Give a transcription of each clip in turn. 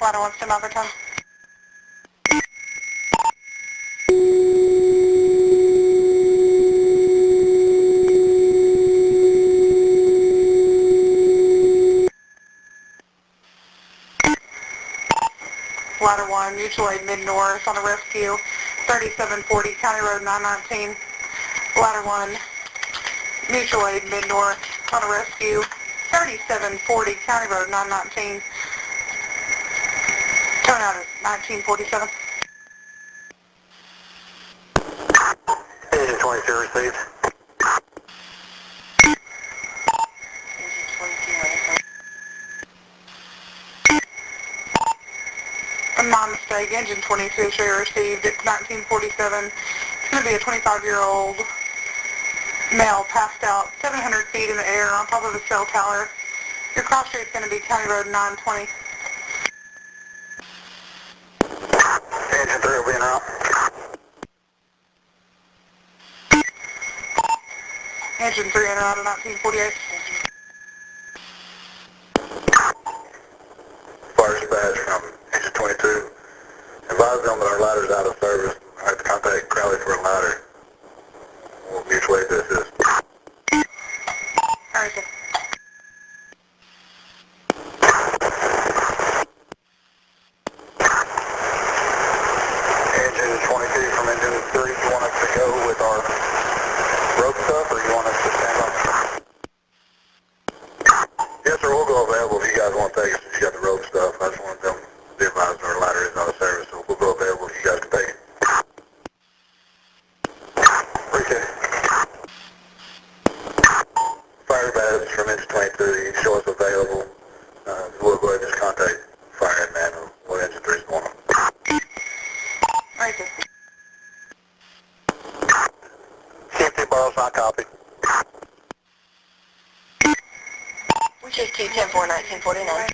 Ladder 1, stand by for time. Ladder 1, mutual aid mid-north on a rescue, 3740 County Road 919. Ladder 1, mutual aid mid-north on a rescue, 3740 County Road 919. Turn out at 1947. Engine 22 received. My mistake, engine 22 should have received. It's 1947. It's going to be a 25-year-old male passed out 700 feet in the air on top of a cell tower. Your cross street is going to be County Road 920. Engine 3 will be en route. Engine 3 in route of 1948. Fire dispatch from engine 22. Advise them that our ladder is out of service. I have to contact Crowley for a ladder. We'll mutual aid to assist. All right, sir. Engine 22 from engine 3, you want us to go with our rope stuff or you want us to stand on? Yes, sir, we'll go available if you guys want to take us if you got the rope stuff. I just want them to be advised our ladder is out of service, so we'll go available if you guys can take it. Appreciate it. Fire badge from engine 22, you can show us available. We'll go ahead and just contact fire man or what engine 3 is going on. Right, sir. CMT Burleson, I copy. Which is 210-4, 1949.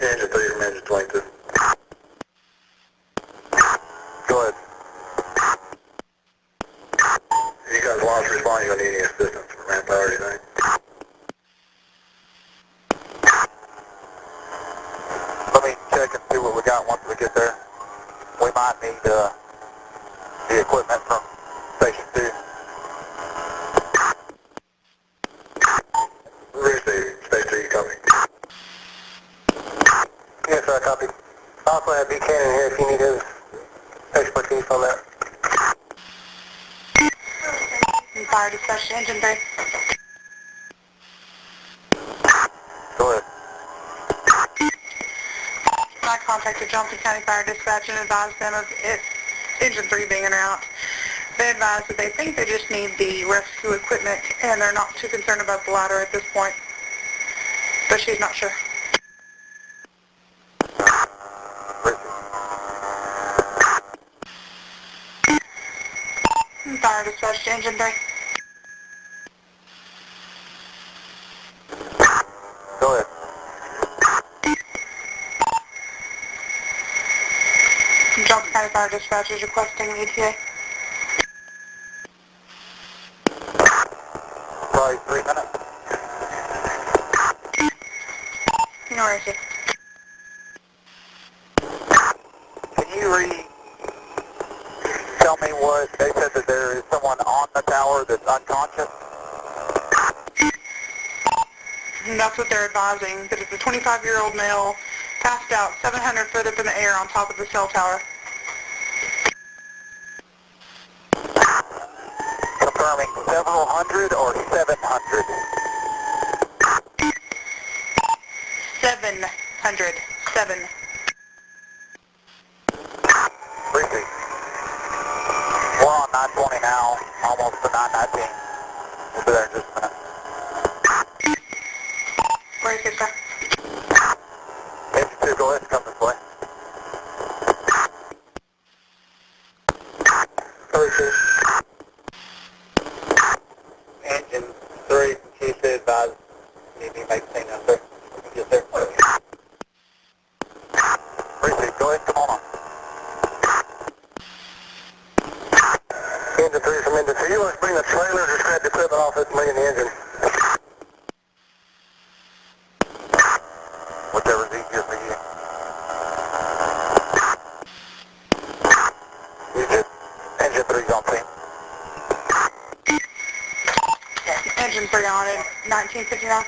Engine 3 from engine 22. Go ahead. If you guys want us to respond, you're going to need any assistance from manpower or anything? Let me check and see what we got once we get there. We might need the equipment from Station 2. Receive. Station 2, you copy? Yes, sir, I copy. I also have Buchanan here if you need his expertise on that. And fire dispatch to engine 3. Go ahead. I contacted Johnson County Fire Dispatch and advised them of engine 3 being en route. They advised that they think they just need the rescue equipment and they're not too concerned about the ladder at this point. But she's not sure. And fire dispatch to engine 3. Go ahead. Johnson County Fire Dispatch is requesting ETA. Probably 3 minutes. No worries. Can you tell me what they said that there is someone on the tower that's unconscious? And that's what they're advising, that it's a 25-year-old male passed out 700 foot up in the air on top of the cell tower. Confirming several hundred or 700? 700. 7. Briefly. We're on 920 now, almost to 919. We'll be there in just a minute. Where is it, sir? Engine 2, go ahead, come this way. Engine 3, Chief said advise need me make thing out there. Yes, sir. Briefly, go ahead, come on. Engine 3 from engine 2, you want to bring the trailers or scrap the equipment off this me in the engine? is easier for you. Engine 3's on scene. Engine 3 on it, 1959.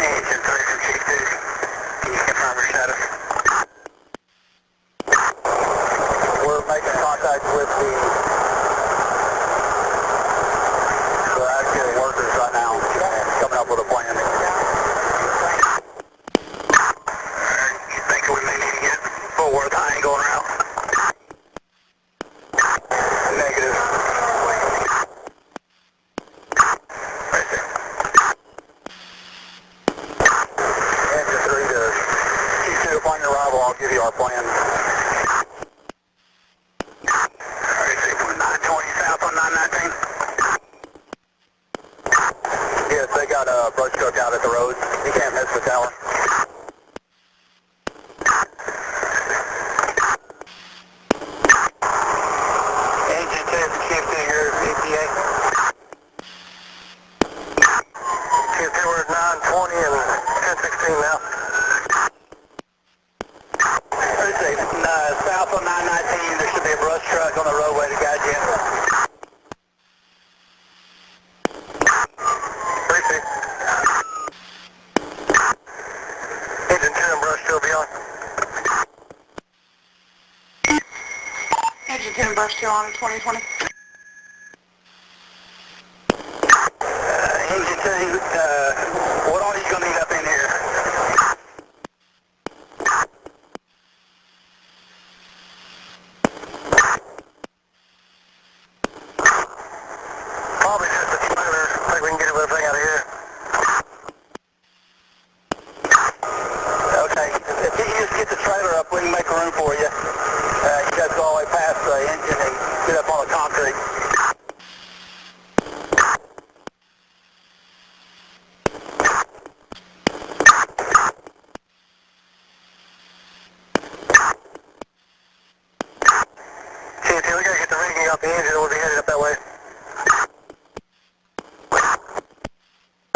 Engine 3 from Chief 2. Can you confirm your status? We're making contact with the actual workers right now and coming up with a plan. You think we may need to get Fort Worth high and going around? Negative. Right there. Engine 3 to Chief 2 upon your arrival, I'll give you our plan. Alright, 920 south on 919. Yes, they got a brush truck out at the road. You can't miss the tower. Engine 2 from Chief 2 here, EPA. Chief 2, we're at 920 and 1016 now. South on 919, there should be a brush truck on the roadway to guide you in. Engine 2 and brush still be on. Engine 2 and brush 2 on 2020. Engine 2, what all are you going to need up in here? Probably just a trailer. I think we can get everything out of here. Okay, if you just get the trailer up, we can make room for you. You guys go all the way past the engine and get up on the concrete. See, we gotta get the rigging out the engine, we'll be headed up that way.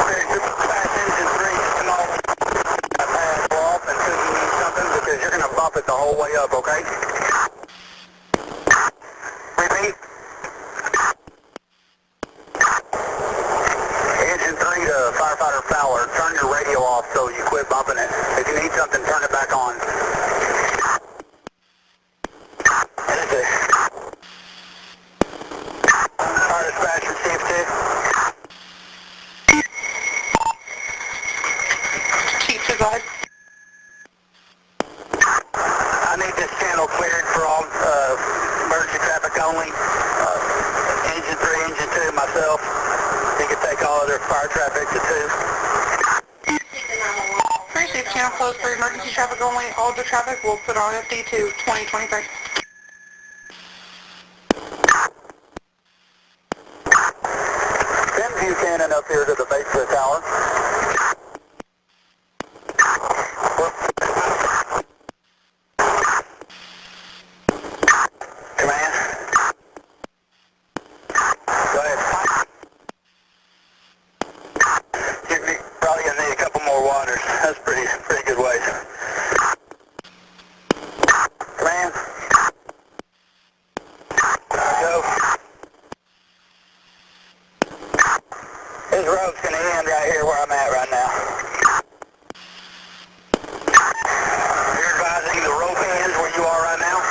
Okay, super fast engine 3, just come on. Pull off until you need something because you're gonna bump it the whole way up, okay? Repeat. Engine 3 to firefighter Fowler, turn your radio off so you quit bumping it. If you need something, turn it back on. Fire dispatcher, Chief 2. Chief 2, go ahead. I need this channel cleared for all emergency traffic only. Engine 3, Engine 2, myself. You can take all other fire traffic to 2. Pretty safe channel closed for emergency traffic only. All the traffic will put on FD to 2023. Send Buchanan up here to the base of the tower. Command. Go ahead. You're probably going to need a couple more waters. That's pretty good ways. Command. Go. This road's going to end right here where I'm at right now. You're advising the rope ends where you are right now?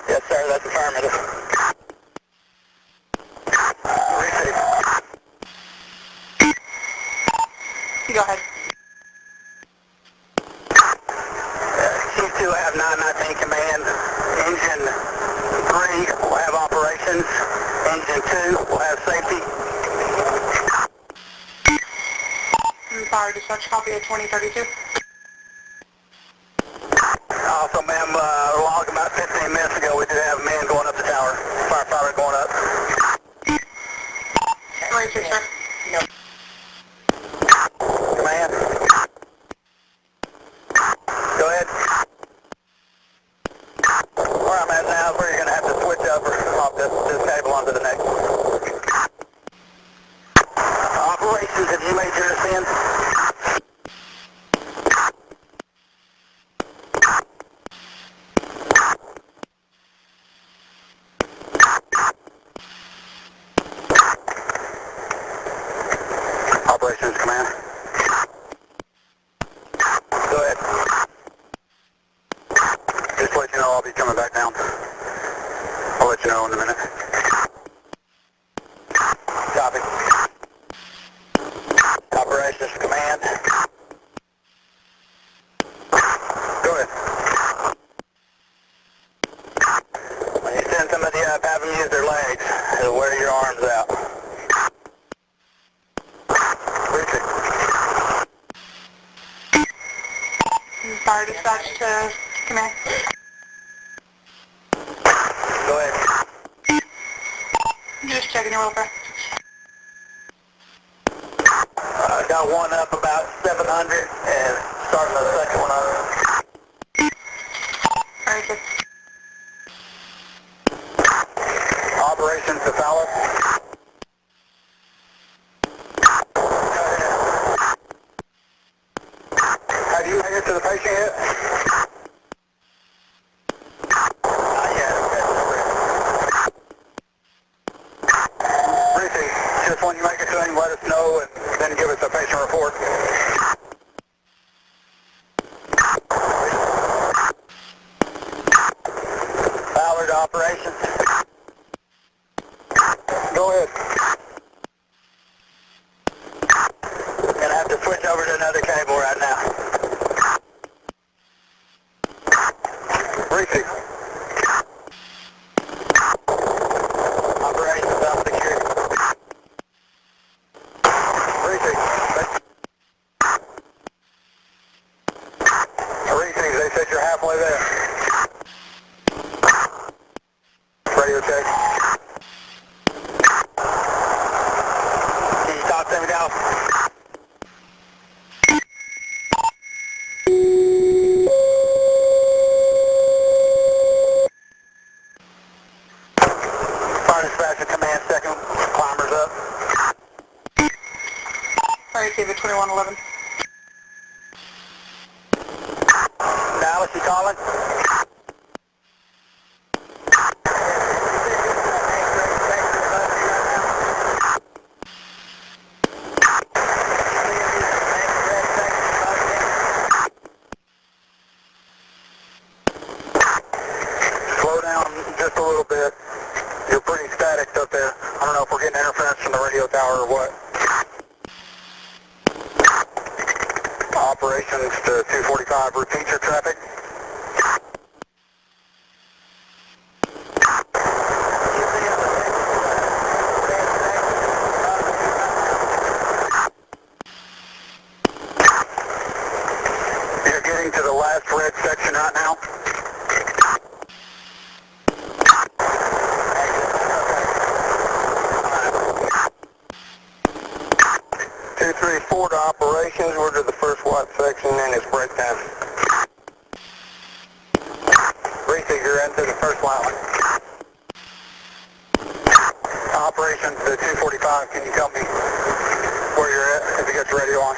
Yes, sir, that's affirmative. Receive. Go ahead. Chief 2 will have 919 command. Engine 3 will have operations. Engine 2 will have safety. Fire dispatch copy of 2032. Also, ma'am, log about 15 minutes ago, we did have a man going up the tower. Firefighter going up. Racer, sir. Command. Go ahead. Where I'm at now is where you're going to have to switch over off this cable onto the next. you know in a minute. Copy. Operations command. Go ahead. When you send somebody up, have them use their legs. They'll wear your arms out. Fire dispatch to command. Go ahead. Just checking your welfare. Got one up about 700 and starting the second one up. Alright, good. Operations to Fowler. Have you made it to the patient yet? Not yet. Briefing, just when you make it to him, let us know and then give us a patient report. Fowler to operations. Go ahead. Gonna have to switch over to another cable right now. Briefing. Operations up security. Briefing. Briefing, they said you're halfway there. Radio check. Can you talk to me now? Fire dispatch to command second. Climbers up. Fire receiver 2111. Dallas, you calling? Slow down just a little bit. You're pretty static up there. I don't know if we're getting interference from the radio tower or what. Operations to 245, repeat your traffic. You're getting to the last red section right now. 234 to operations. We're to the first white section and it's breakdown. Briefing, you're into the first white one. Operations to 245. Can you tell me where you're at? Have you got your radio on?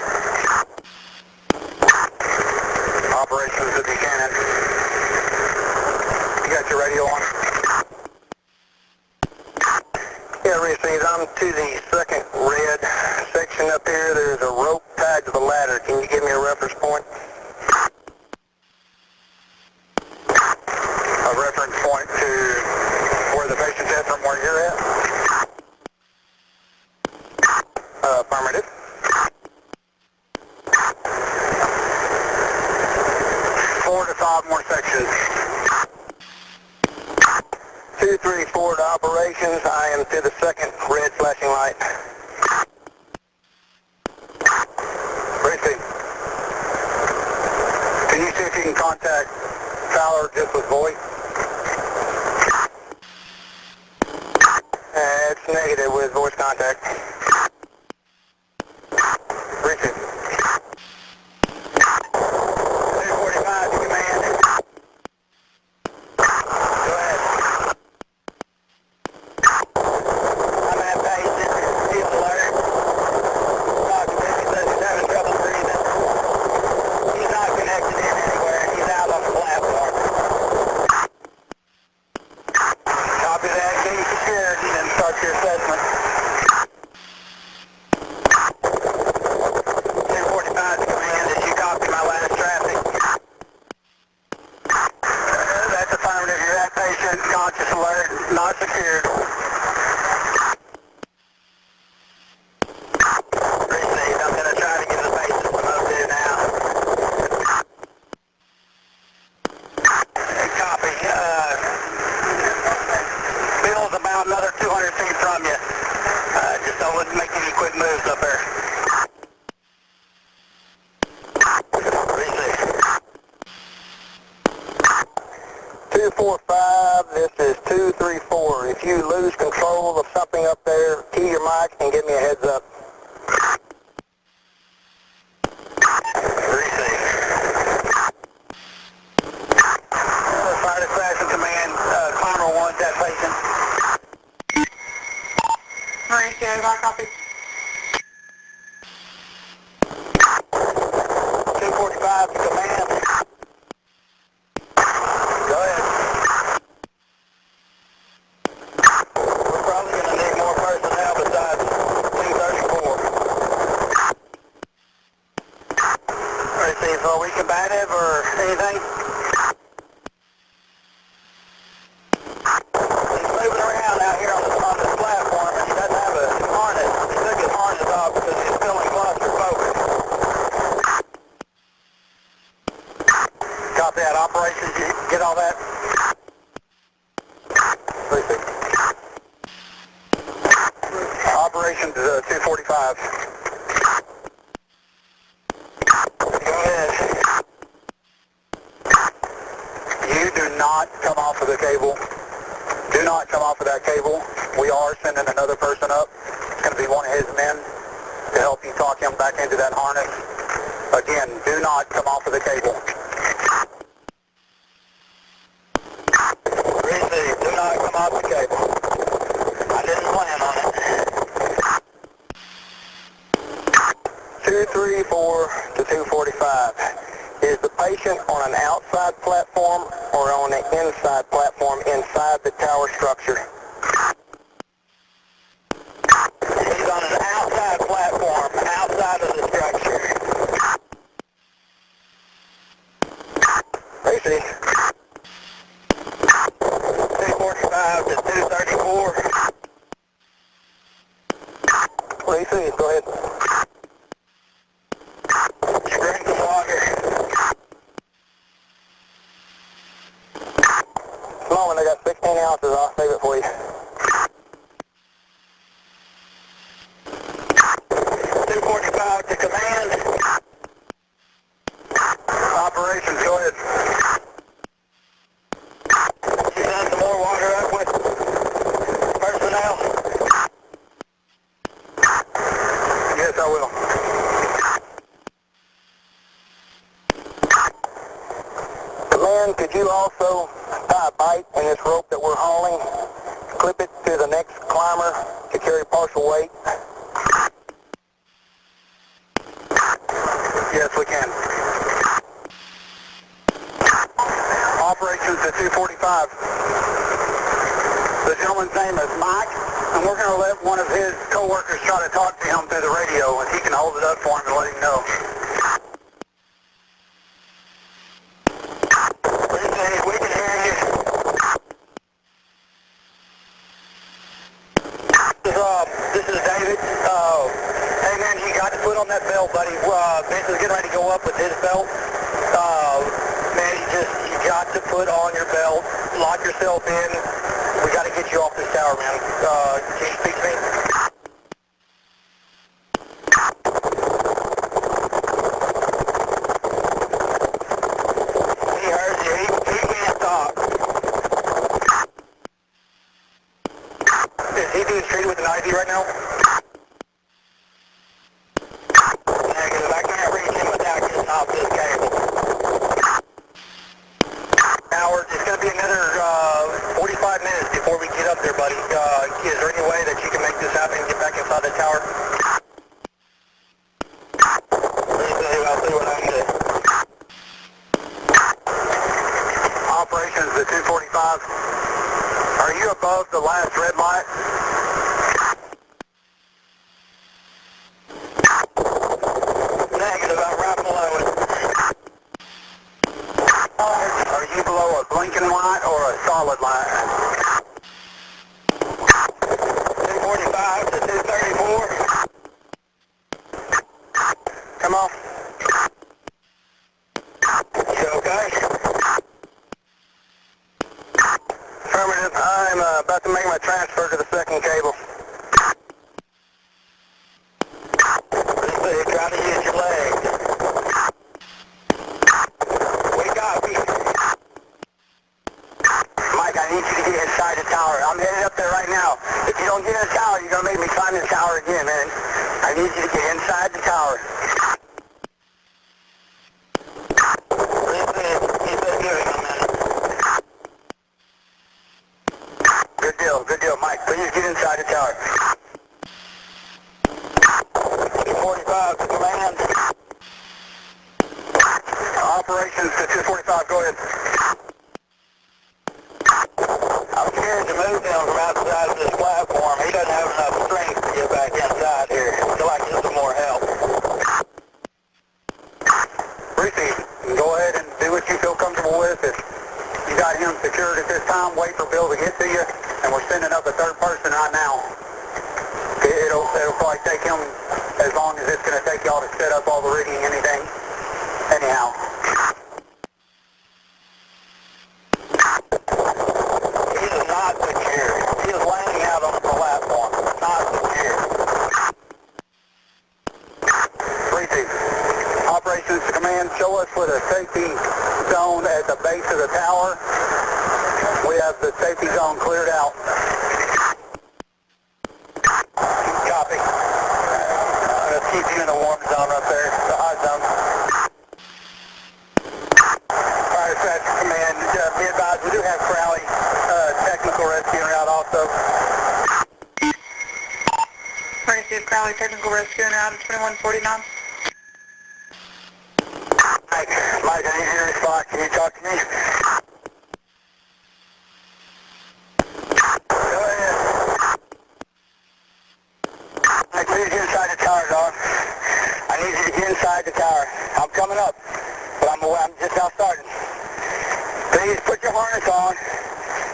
Operations to Buchanan. You got your radio on? Yeah, received. I'm to the second red section up here. There's a rope tied to the ladder. Can you give me a reference point? A reference point to where the patient's at from where you're at? Affirmative. 4 to 5 more sections. 234 to operations. I am to the second red flashing light. Briefing. Can you see if you can contact Fowler just with voice? It's negative with voice contact. Briefing. 245 to command. Go ahead. I'm at patient. He's alert. Dr. Benny says he's having trouble breathing. He's not connected in anywhere. He's out on the platform. Copy that. Get you secured and then start your assessment. secured. Received. I'm going to try to get the bases from up there now. Copy. Bill's about another 200 feet from you. Just don't let make any quick moves up there. Received. 245, this is 234. If you lose control of something up there, key your mic and give me a heads up. Receive. Fire to crash and command, climber 1, that patient. Mauricio, I copy. 245 to command. Go ahead. We're probably going to need more personnel besides 234. Receive, are we combative or anything? He's moving around out here on this platform and he doesn't have a harness. He took his harness off because he's feeling claustrophobic. Copy that. Operations, you get all that? Operations 245. Go ahead. You do not come off of the cable. Do not come off of that cable. We are sending another person up. It's going to be one of his men to help you talk him back into that harness. Again, do not come off of the cable. Receive. Do not come off the cable. I didn't plan on it. 234 to 245. Is the patient on an outside platform or on an inside platform inside the tower structure? He's on an outside platform, outside of the structure. Receive. 245 to 234. Receive, go ahead. Drink some water. Come on, I got 16 ounces, I'll save it for you. 245 to command. Operations, go ahead. You send some more water up with personnel? Yes, I will. Command, could you also tie a bite in this rope that we're hauling? Clip it to the next climber to carry partial weight? Yes, we can. Operations at 245. The gentleman's name is Mike, and we're going to let one of his co-workers try to talk to him through the radio, and he can hold it up for him and let him know. We can hear you. This is David. Hey man, you got to put on that belt, buddy. Vince is getting ready to go up with his belt. Man, you got to put on your belt. Lock yourself in. We got to get you off this tower, man. Can you speak to me? He heard you. He can't talk. Is he being treated with an IV right now? Negative. I can't reach him without getting off this cable. Howard, it's going to be another 45 minutes before we get up there, buddy. Is there any way that you can make this happen and get back inside the tower? I'll see what I can do. Operations at 245. Are you above the last red light? Negative, I'm right below it. Are you below a blinking light or a solid light? transfer to the second cable. You're trying to use your legs. We copy. Mike, I need you to get inside the tower. I'm headed up there right now. If you don't get in the tower, you're going to make me climb the tower again, man. I need you to get inside the tower. Good deal, Mike. Please get inside the tower. 245 to command. Operations to 245, go ahead. I'm scared to move him from outside of this platform. He doesn't have enough strength to get back inside here. I feel like he's some more help. Receive. Go ahead and do what you feel comfortable with. If you got him secured at this time, wait for Bill to get to you. And we're sending up a third person right now. It'll probably take him as long as it's going to take y'all to set up all the rigging, anything. Anyhow. He is not secure. He is laying out on the platform. Not secure. Receive. Operations to command, show us with a safety zone at the base of the tower. We have the safety zone cleared out. Copy. Let's keep you in the warm zone up there, the hot zone. Fire dispatch command, be advised, we do have Crowley technical rescue route also. Receive Crowley technical rescue out of 2149. Mike, I need you to respond. Can you talk to me? Please get inside the tower, dog. I need you to get inside the tower. I'm coming up, but I'm just now starting. Please put your harness on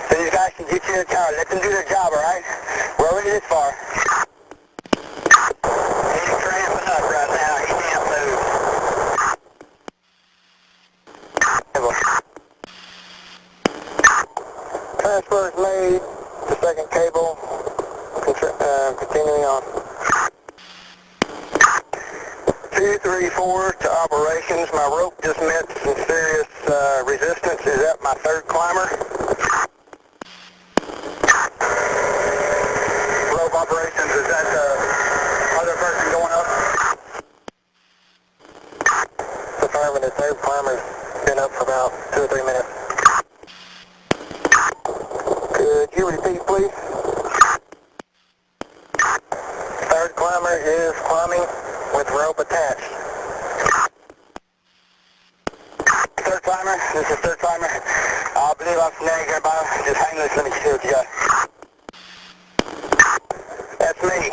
so these guys can get you in the tower. Let them do their job, all right? We're already this far. He's cramping up right now. He can't move. Transfer is made to second cable. Continuing on. 234 to operations. My rope just met some serious resistance. Is that my third climber? Rope operations, is that the other person going up? Affirmative, third climber's been up for about 2 or 3 minutes. Could you repeat, please? Third climber is climbing with rope attached. Third climber, this is third climber. I believe I'm snagging here by just hang loose, let me see what you got. That's me.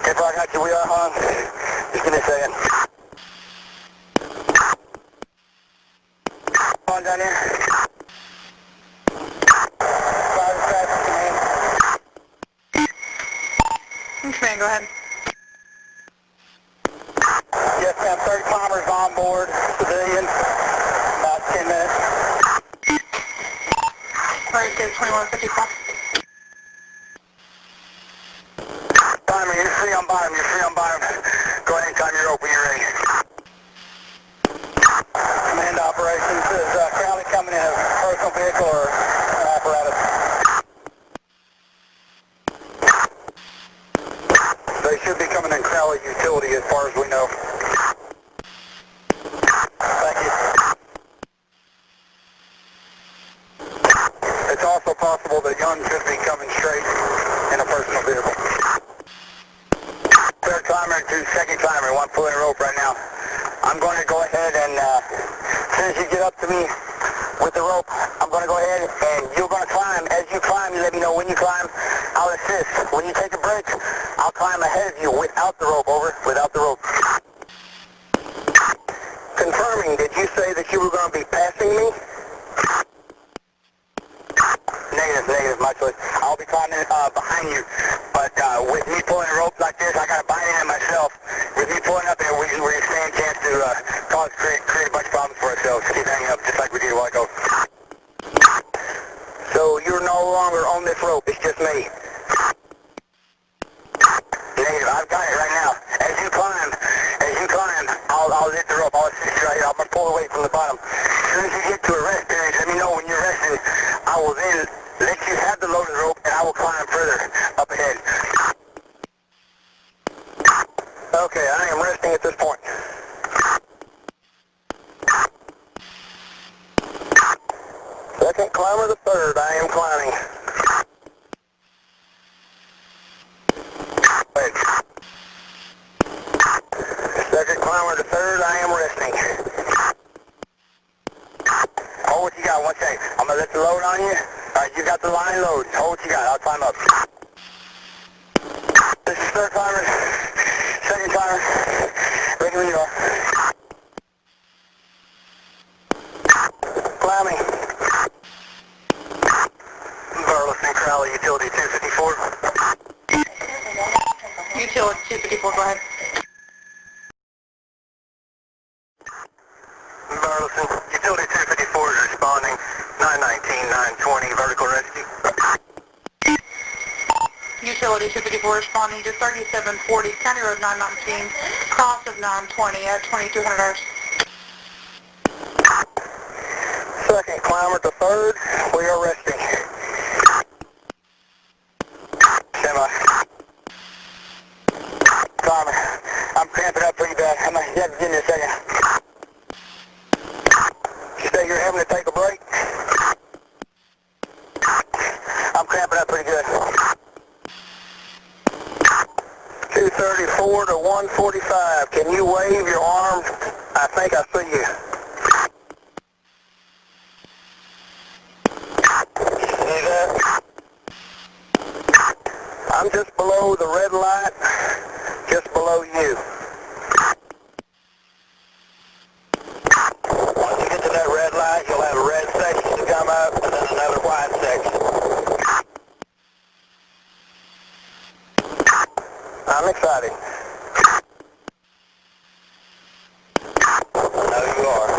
Okay, bro, I got your wheel on. Just give me a second. Come on down here. Command, go ahead. Yes, ma'am. Third climber's on board. Civilian. About 10 minutes. Alright, good. 2155. Climber, you're free on bottom. Go ahead and climb your rope when you're ready. Command operations. Is Crowley coming in a personal vehicle or an apparatus? They should be coming in Crowley utility as far as we know. Thank you. It's also possible that Young could be coming straight in a personal vehicle. Third climber to second climber, one pulling rope right now. I'm going to go ahead and as soon as you get up to me with the rope, I'm going to go ahead and you're going to climb. As you climb, you let me know when you climb. I'll assist. When you take a break, I'll climb ahead of you without the rope, over, without the rope. Confirming, did you say that you were going to be passing me? Negative, my choice. I'll be climbing behind you, but with me pulling ropes like this, I got to bind in myself. With me pulling up there, we're going to stand a chance to create a bunch of problems for ourselves. Keep hanging up just like we did a while ago. no longer on this rope. It's just me. Negative. I've got it right now. As you climb, I'll hit the rope. I'll assist you right here. I'm going to pull away from the bottom. As soon as you get to a rest period, let me know when you're resting. I will then let you have the loaded rope, and I will climb further up ahead. Okay, I am resting at this point. Second climber to third, I am climbing. Wait. Second climber to third, I am resting. Hold what you got, 1 second. I'm going to let the load on you. Alright, you got the line load. Hold what you got, I'll climb up. This is third climber. Second climber. Ready when you are. Climbing. Burleson, Crowley, Utility 254. Utility 254, go ahead. Burleson, Utility 254 is responding. 919-920, vertical rescue. Utility 254 responding to 3740 County Road 919, cost of 920 at 2200 hours. Second climber to third, we are resting. Semi. Climber, I'm cramping up pretty bad. I'm going to have to give me a second. You say you're having to take a break? I'm cramping up pretty good. 234 to 145. Can you wave your arm? I think I see you. See that? I'm just below the red light, just below you. Once you get to that red light, you'll have a red section to come up and then another white section. I'm excited. I know you are.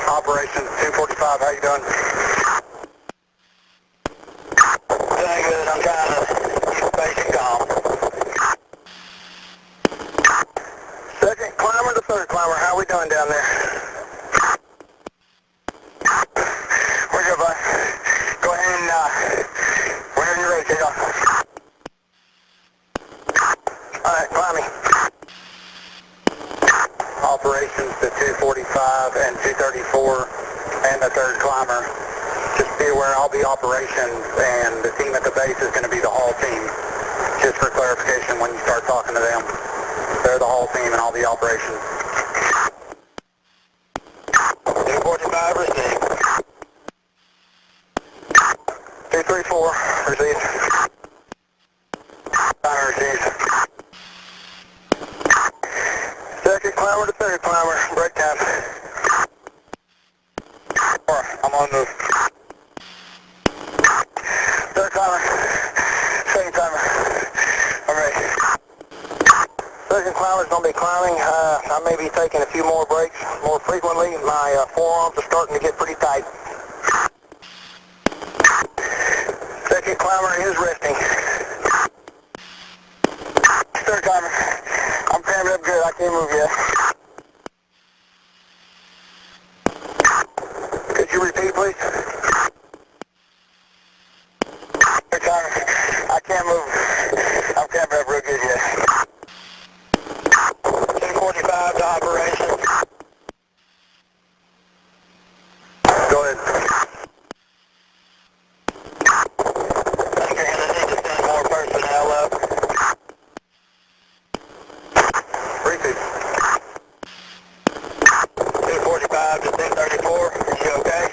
Operation 245, how you doing? Doing good. I'm trying to keep patient calm. Second climber to third climber, how we doing down there? We're good, bud. Go ahead and, whenever you're ready, take off. Alright, climbing. Operations to 245 and 234 and the third climber. Just be aware I'll be operations and the team at the base is going to be the haul team. Just for clarification when you start talking to them. They're the haul team and I'll be operations. 245 received. 234 received. Climber received. Second climber to third climber, break time. I'm on the third climber, second climber, I'm ready. Second climber's going to be climbing. I may be taking a few more breaks more frequently. My forearms are starting to get pretty tight. Second climber is resting. Third climber, I'm cramping up good. I can't move yet. Could you repeat, please? Third climber, I can't move. I'm cramping up real good yet. 245 to operation. Go ahead. I'm going to need to send more personnel up. Repeat. 245 to 1034. You okay?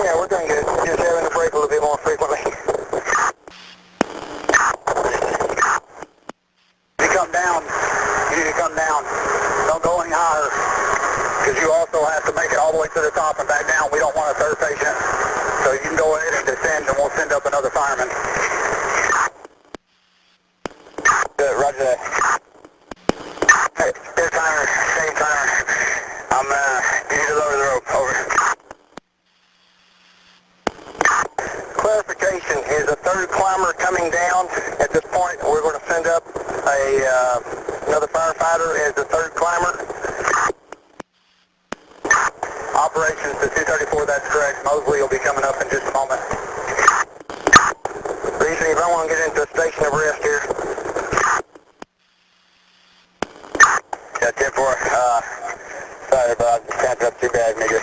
Yeah, we're doing good. Just having to break a little bit more frequently. You come down. You need to come down. Don't go any higher. Because you also have to make it all the way to the top and back down. We don't want a third patient. So you can go ahead and descend and we'll send up another fireman. Good, roger that. Hey, third timer, second timer. You need to lower the rope. Over. Clarification, is a third climber coming down? At this point, we're going to send up another firefighter as the third climber. Operations to 234, that's correct. Mosley will be coming up in just a moment. Reese, if I want to get into a station of rest here. Yeah, 10-4. Sorry, but I just tapped up too bad, nigga.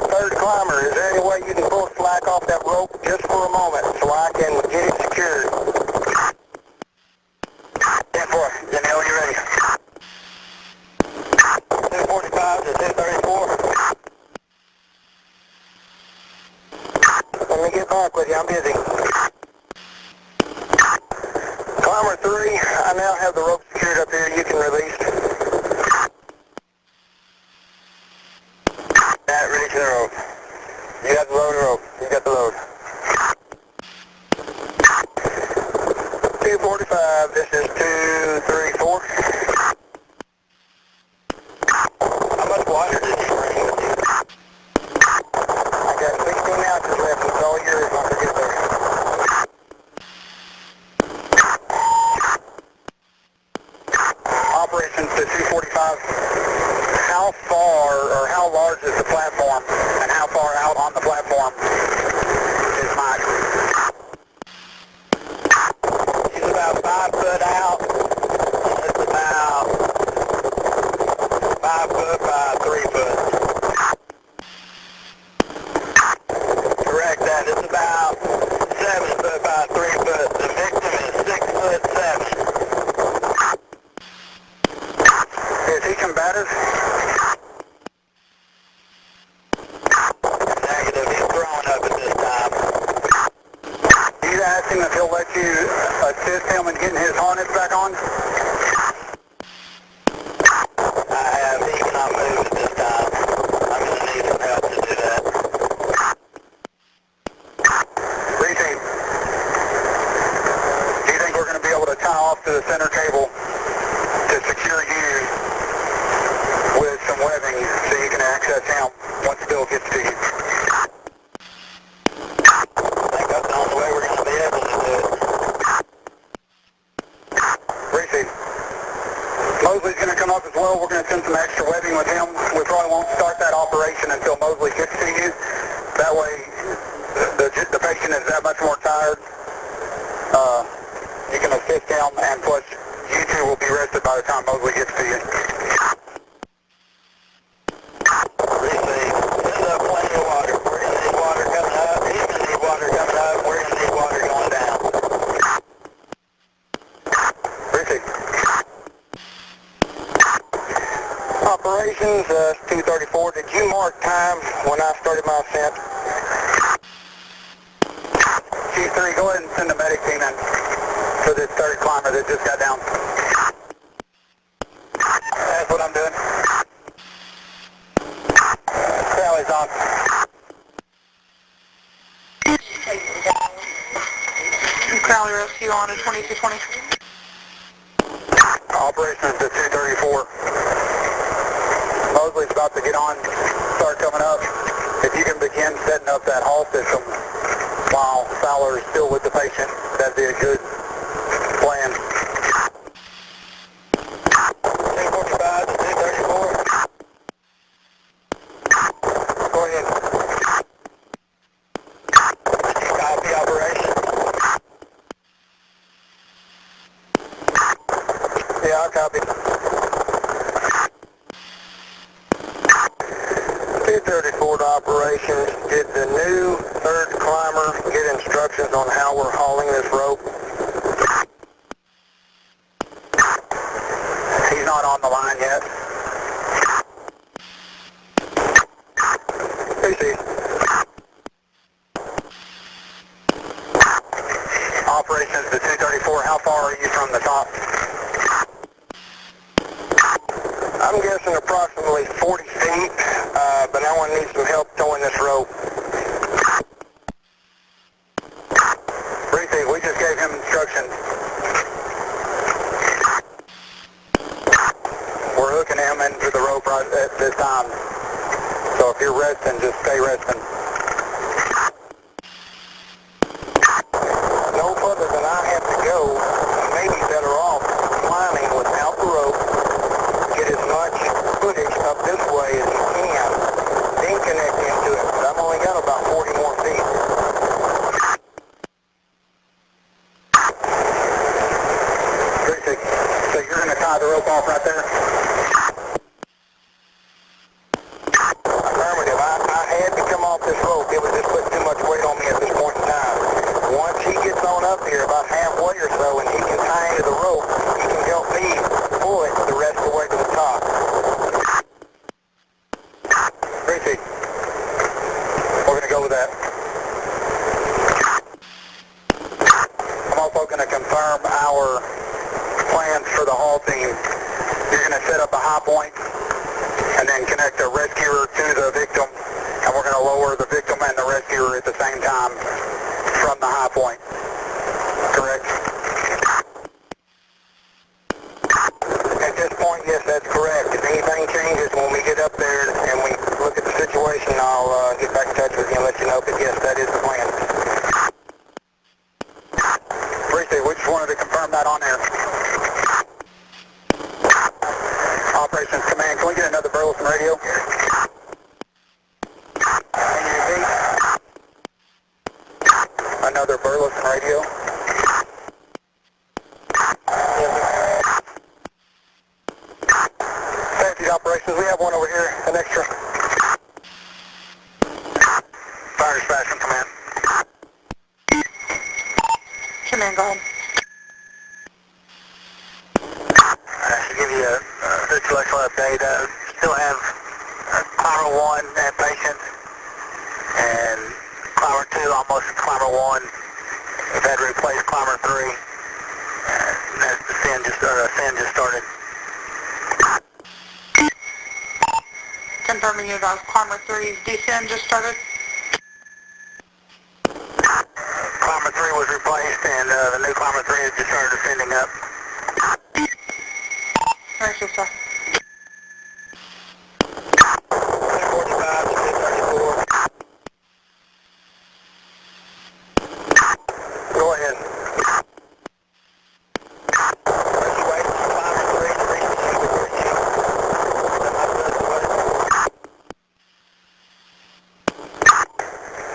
Third climber, is there any way you can pull the slack off that rope just for a moment so I can get it secured? 10-4, Janelle, you ready? 245 to 234. Let me get back with you, I'm busy. Climber 3, I now have the rope secured up here, you can release. Matt, release the rope. You got the load rope, you got the load. 245, this is 234. How much water did you bring with you? I got 16 ounces left, it's all yours once I get there. Operations to 245. How far or how large is the platform and how far out on the platform is Mike? He's about 5 foot out. It's about 5 foot by 3 foot. Correct that. It's about 7 foot by 3 foot. The victim is 6'7". Is he combative? Negative. He's throwing up at this time. You ask him if he'll let you assist him in getting his harness back on? I have. He cannot move at this time. I'm going to need some help to do that. Reese, do you think we're going to be able to tie off to the center cable to secure you with some webbing so you can access him once Bill gets to you? I think that's the only way we're going to be able to do it. Reese, Mosley's going to come up as well. We're going to send some extra webbing with him. We probably won't start that operation until Mosley gets to you. That way the patient is that much more tired. You can assist him, and plus you two will be rested by the time Mosley gets to you. Operations, 234. Did you mark time when I started my ascent? Q3, go ahead and send the medic team in for this third climber that just got down. That's what I'm doing. Crowley's on. Crowley rescue on to 2220. Operations to 234. Mosley's about to get on, start coming up. If you can begin setting up that hall system while Fowler is still with the patient, that'd be a good plan. 245 to 234. Go ahead. Copy operation. Yeah, I'll copy. 234 to operations. Did the new third climber get instructions on how we're hauling this rope? He's not on the line yet. PC. Operations to 234. How far are you from the top? I'm guessing approximately 40 feet, but I want to need some help towing this rope. Reese, we just gave him instructions. We're hooking him into the rope right at this time. So if you're resting, just stay resting. No further than I have to go. Maybe better off climbing without the rope. Get as much footage up this way as you can. Then connect into it. But I've only got about 40 more feet. So you're going to tie the rope off right there? Affirmative. I had to come off this rope. It was just putting too much weight on me at this point in time. Once he gets on up here about halfway or so and he can tie into the rope, he can help me pull it the rest of the way to the top. Tracy, we're going to go with that. I'm also going to confirm our plans for the haul team. You're going to set up a high point and then connect a rescuer to the victim, and we're going to lower the victim and the rescuer at the same time from the high point. Correct? At this point, yes, that's correct. If anything changes when we get up there and we look at the situation, I'll get back in touch with you and let you know, but yes, that is the plan. Appreciate it. We just wanted to confirm that on there. Operations Command, can we get another Burleson radio? Another Burleson radio. Safety operations, we have one over here, an extra. Fire dispatch from Command. Command, go ahead. To give you a situational update, still have climber 1 at patient, and climber 2 almost at climber 1. We've had to replace climber 3, and as the SIN just started. Confirming you guys, climber 3's descend just started. Climber 3 was replaced, and the new climber 3 has just started ascending up. Alright, sir. 45 to 634. Go ahead.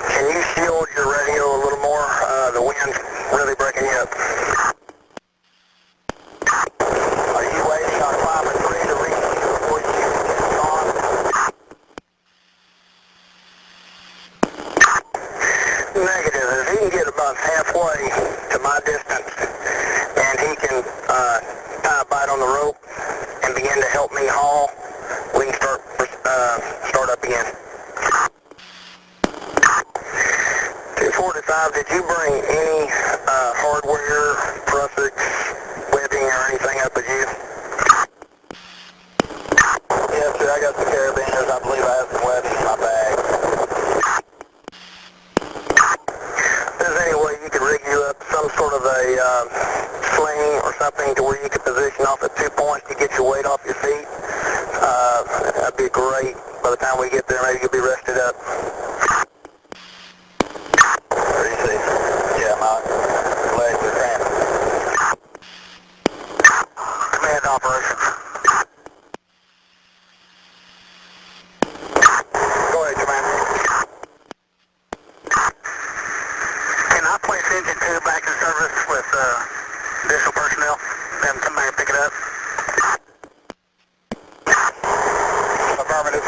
Can you shield your radio a little more? The wind's really breaking you up. Are you waiting on climber 3 to reach you before you get on? Negative. If he can get about halfway to my distance and he can tie a bite on the rope and begin to help me haul, we can start up again. 245, did you bring any hardware, trussets, webbing, or anything up with you? Yes, sir, I got some carabiners. I believe I have some webbing in my bag. If there's any way you could rig you up some sort of a sling or something to where you could position off at 2 points to get your weight off your feet, that'd be great. By the time we get there, maybe you'll be rested up. Yeah, my legs are cramping. Command operations. Go ahead, Command. Can I place engine 2 back in service with additional personnel? Have them come back and pick it up? Affirmative.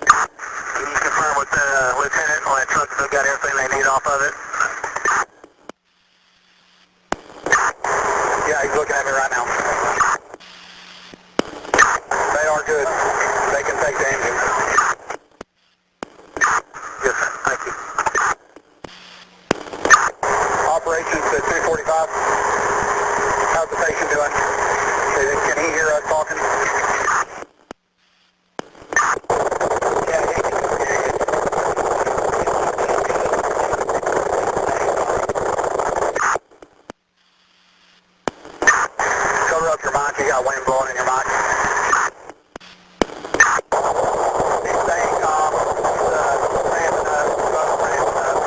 Can you confirm with the lieutenant on that truck that they've got everything they need off of it? Yeah, he's looking at me right now. They are good. They can take the engine. Yes, sir. Thank you. Operations at 245. How's the patient doing? Can he hear us talking? Yeah, he can hear you. mic. You got wind blowing in your mic. He's staying calm. Ramping up. Ramping up.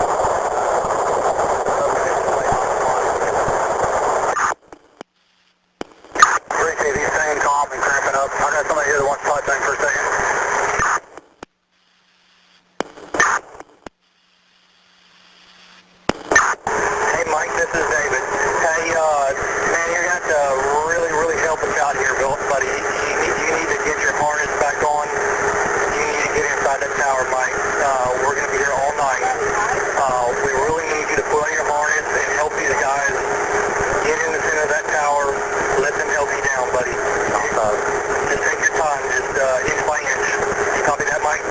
Appreciate he's staying calm and cramping up. I got somebody here that wants to talk to him for a second. Hey Mike, this is David. Hey, man, you're going to have to really help us out here, buddy. You need to get your harness back on. You need to get inside that tower, Mike. We're going to be here all night. We really need you to put on your harness and help these guys get in the center of that tower. Let them help you down, buddy. Just take your time. Just inch by inch. You copy that, Mike?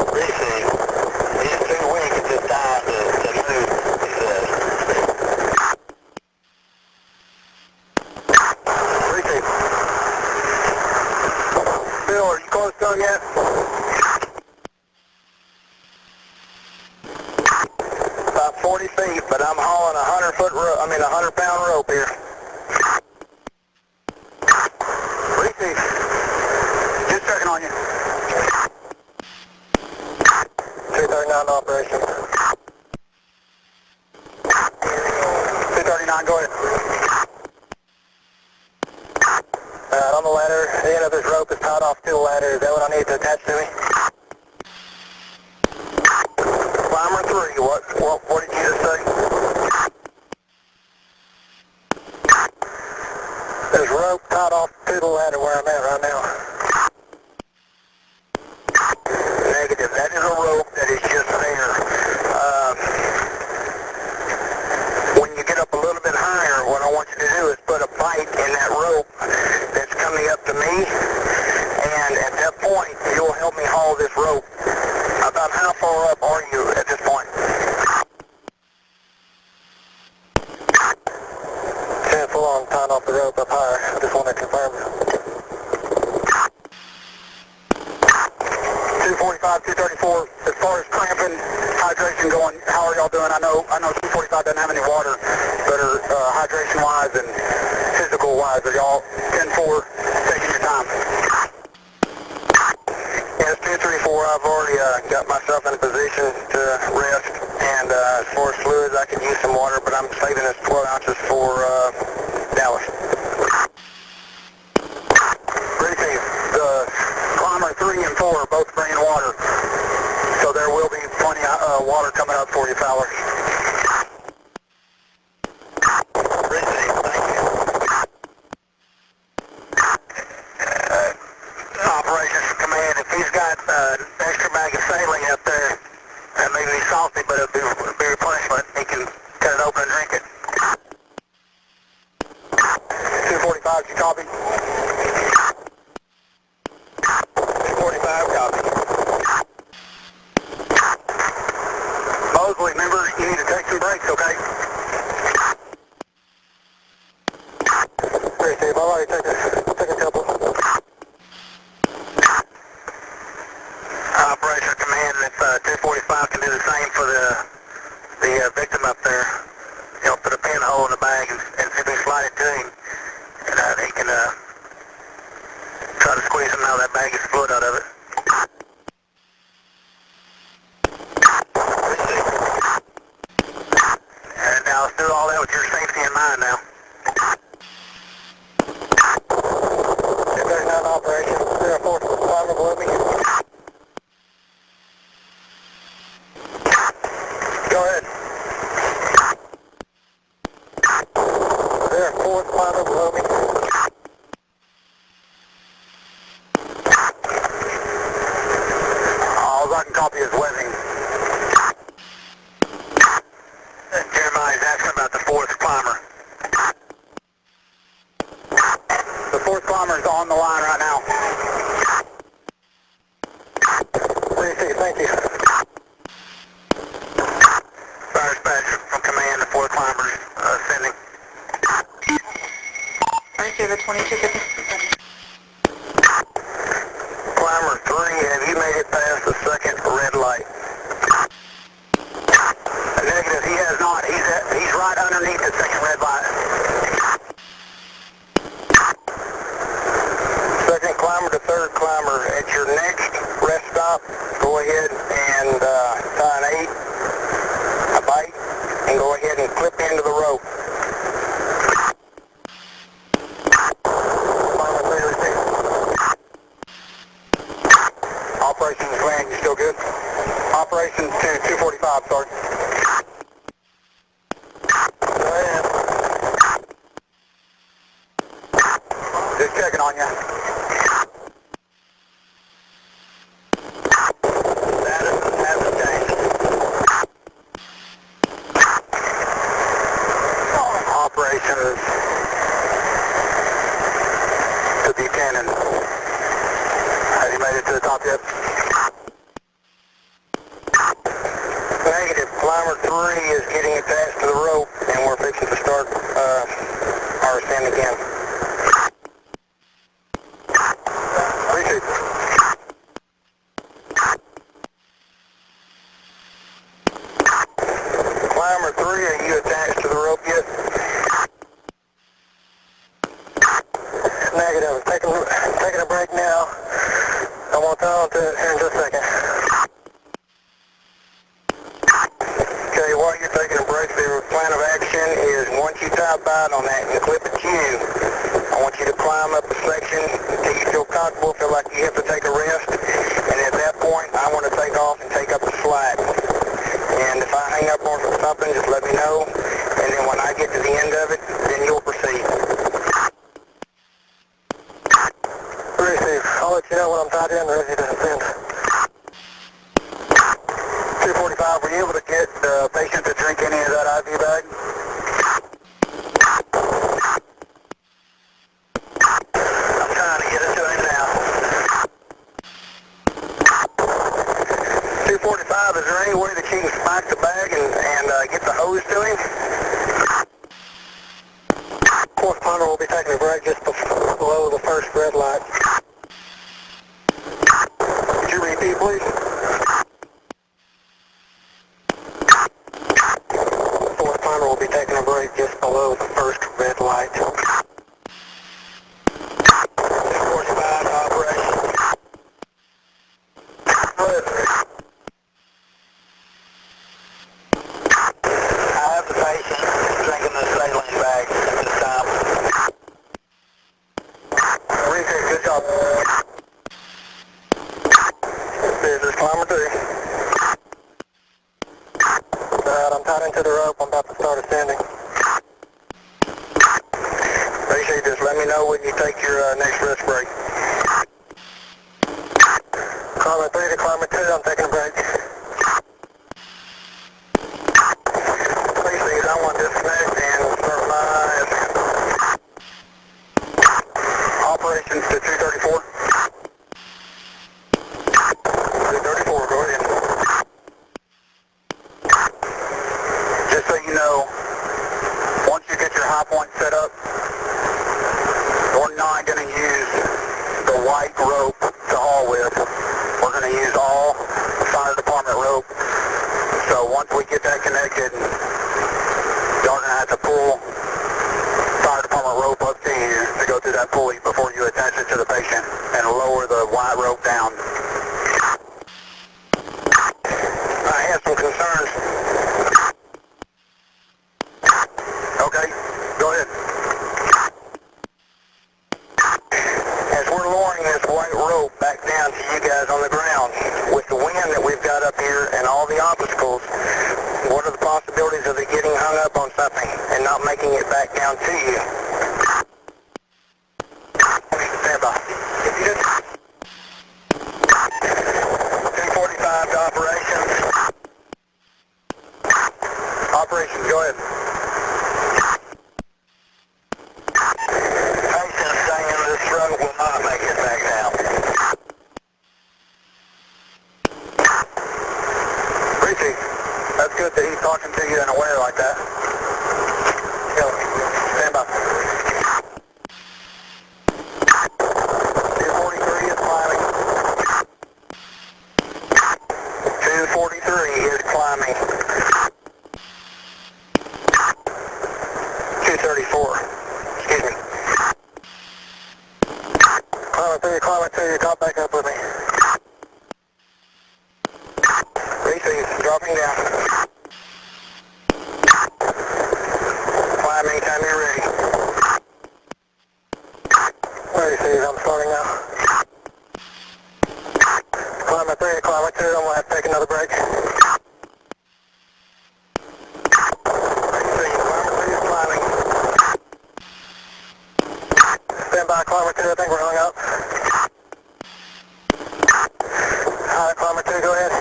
Appreciate it. These 2 weeks just died to move, he says. Appreciate it. Bill, are you close to him yet? About 40 feet, but I'm hauling a 100-pound rope here. Appreciate it. Just checking on you. 239 operation. 239, go ahead. On the ladder, the end of this rope is tied off to the ladder. Is that what I need to attach to me? Climber 3, what did you just say? There's rope tied off to the ladder where I'm at right now. Negative. That is a rope that is just there. When you get up a little bit higher, what I want you to do is put a bite in that rope that's coming up to me, and at that point, you'll help me haul this rope. About how far up are you at this point? 10 full on tying off the rope up higher. I just want to confirm. 245, 234. As far as cramping, hydration going, how are y'all doing? I know 245 doesn't have any water, but hydration-wise and physical-wise, are y'all 10-4 taking your time? Yes, 234. I've already got myself in a position to rest, and as far as fluids, I could use some water, but I'm saving this 12 ounces for Dallas. Appreciate it. The climber 3 and 4 are both bringing water, so there will be plenty of water coming up for you, Fowler. Appreciate it. Thank you. Operations Command, if he's got an extra bag of saline up there, that may be salty, but it'll be replenishment. He can cut it open and drink it. 245, you copy? 245, copy. Mosley, remember, you need to take some breaks, okay? Appreciate it. I've already taken a couple. Operations Command, if 245 can do the same for the victim up there, he'll put a pinhole in the bag and see if we slide it to him, and he can try to squeeze him out of that bag and fluid out of it. And now let's do all that with your safety in mind now. 239 operation, 04, climber below me. Go ahead. 04, climber below me. All I can copy is webbing. Jeremiah's asking about the 4th climber. The 4th climber is on the line right now. Appreciate it, thank you. Fire dispatch from command, the 4th climber sending. Appreciate the 2250. Climber 3, have you made it past the 2nd red light? Negative, he has not. He's right underneath the 2nd red light. on you. Status hasn't changed. Operations to Buchanan. Have you made it to the top yet? Negative. Climber 3 is getting attached to the rope, and we're fixing to start our ascent again. Appreciate it. Climber 3, are you attached to the rope yet? Negative. Taking a break now. I'm going to tell them to here in just a second. Okay, while you're taking a break, the plan of action is once you tie a bind on that and clip a cue, I want you to climb up a section until you feel comfortable, feel like you have to take a rest, and at that point, I want to take off and take up the slack. And if I hang up on something, just let me know, and then when I get to the end of it, then you'll proceed. Receive. I'll let you know when I'm tied in, ready to ascend. 245, were you able to get the patient to drink any of that IV bag? I'm trying to get it to him now. 245, is there any way that you can spike the bag and get the hose to him? Fourth punter will be taking a break just below the first red light. Could you repeat, please? Fourth punter will be taking a break just below the first red light. 45 operation. I have the patient drinking the saline bag at this time. Good job. This is Climber 2. I'm tied into the rope. I'm about to start ascending. Appreciate this. Let me know when you take your next rest break. Climber 3 to Climber 2. I'm taking a break. Appreciate it. I want to disconnect and start my ascent. Operations to 234. 234, go ahead. Just so you know, once you get your high point set up, we're not going to use the white rope to haul with. We're going to use all fire department rope. So once we get that connected, y'all going to have to pull fire department rope up to you to go through that pulley before you attach it to the patient and lower the white rope down. I have some concerns. Okay, go ahead. As we're lowering this white rope back down to you guys on the ground, with the wind that we've got up here and all the obstacles, what are the possibilities of it getting hung up on something and not making it back down to you? Stand by. If you did 245 to operations. Operations, go ahead. Patient saying this rope will not make it back down. Richie, that's good that he's talking to you in a way like that. Stand by. 243 is climbing. 243 is climbing. 234. Excuse me. Climber 2, you got back up with me. Reese, dropping down. Climb anytime you're ready. Reese, I'm starting now. Climber 3, Climber 2, I'm going to have to take another break. Reese, Climber 3 is climbing. Stand by, Climber 2, I think we're hung up. Alright, Climber 2, go ahead.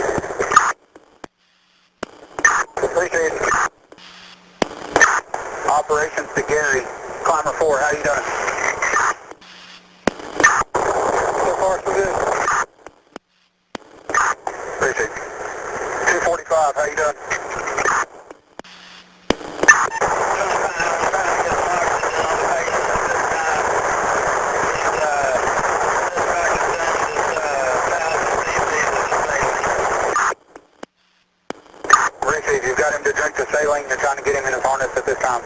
Appreciate it. Operations to Gary. Climber 4, how you doing? So far, so good. Appreciate it. 245, how you doing? You've got him to drink the saline. You're trying to get him in his harness at this time.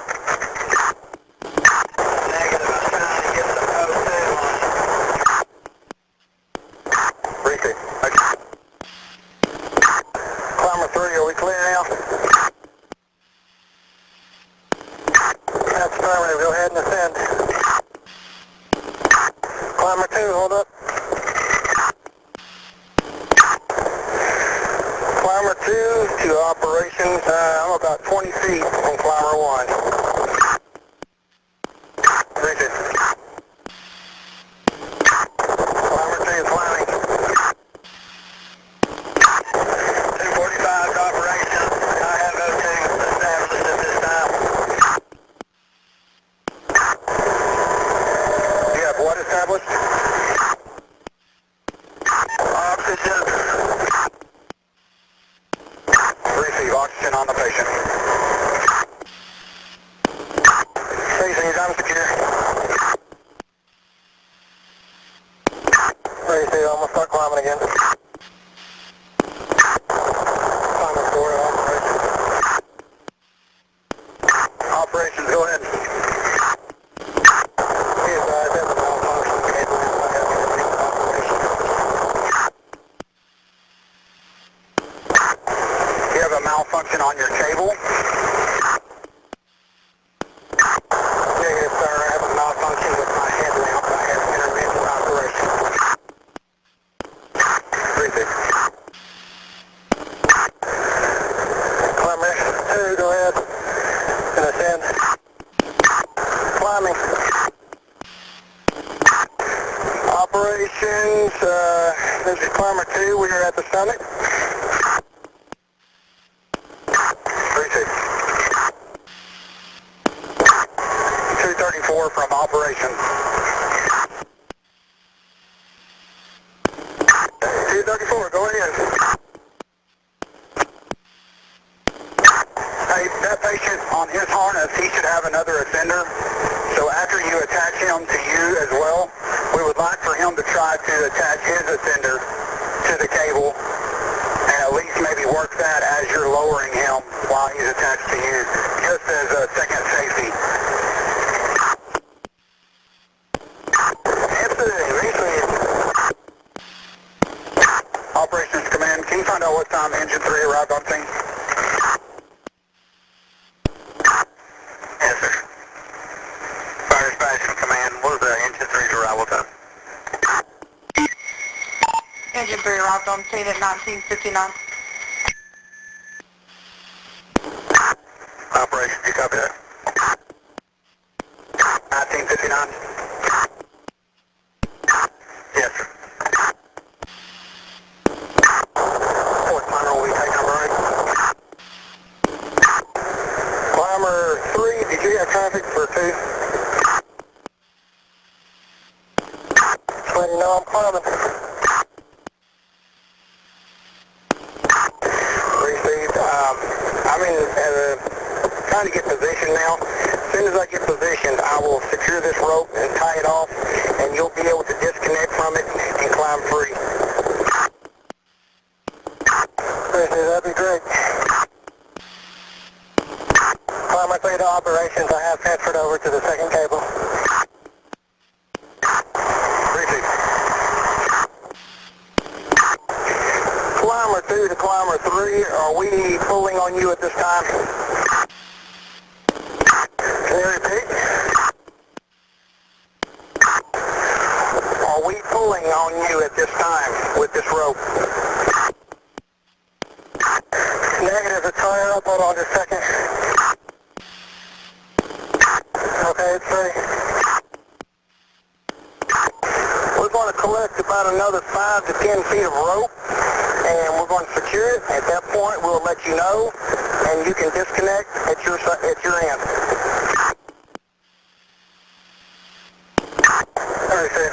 Negative. I'm trying to get the O2 on him. Briefly. Climber 3, are we clear now? That's affirmative. Go ahead and ascend. Climber 2, hold up. Climber 2 to operations. I'm about 20 feet from Climber 1. Appreciate it. Climber 2 is climbing. 245 to operations. I have O2 established at this time. You have what established? Oxygen. Receive oxygen on the patient. Stacy, I'm secure. Receive, I'm going to start climbing again. Climber 4, operations. Operations, go ahead. Be advised, that's a malfunction. I have to repeat operations. You have a malfunction on your cable? Negative, sir. I have a malfunction with my headlamp. I have intermittent operation. 3-6. Climber 2, go ahead and ascend. Climbing. Operations, this is Climber 2. We are at the summit. 234 from operations. 234, go ahead. Hey, that patient on his harness, he should have another ascender. So after you attach him to you as well, we would like for him to try to attach his ascender to the cable and at least maybe work that as you're lowering him while he's attached to you, just as a second safety. Operations Command, can you find out what time Engine 3 arrived on scene? Yes, sir. Fire Dispatch Command, what was the Engine 3's arrival time? Engine 3 arrived on scene at 1959. Operations, you copy that? 1959? Yes, sir. Climber, will we take number 8? Climber 3, did you have traffic for 2? Just letting you know I'm climbing. Received. I'm trying to get positioned now. As soon as I get positioned, I will secure this rope and tie it off, and you'll be able to disconnect from it and climb free. That'd be great. Climber 3 to operations. I have transferred over to the second cable. Appreciate it. Climber 2 to Climber 3, are we pulling on you at this time? Can you repeat? Are we pulling on you at this time with this rope? Negative, it's higher up. Hold on just a second. Okay, it's ready. collect about another 5 to 10 feet of rope, and we're going to secure it. At that point, we'll let you know, and you can disconnect at your end. Very safe.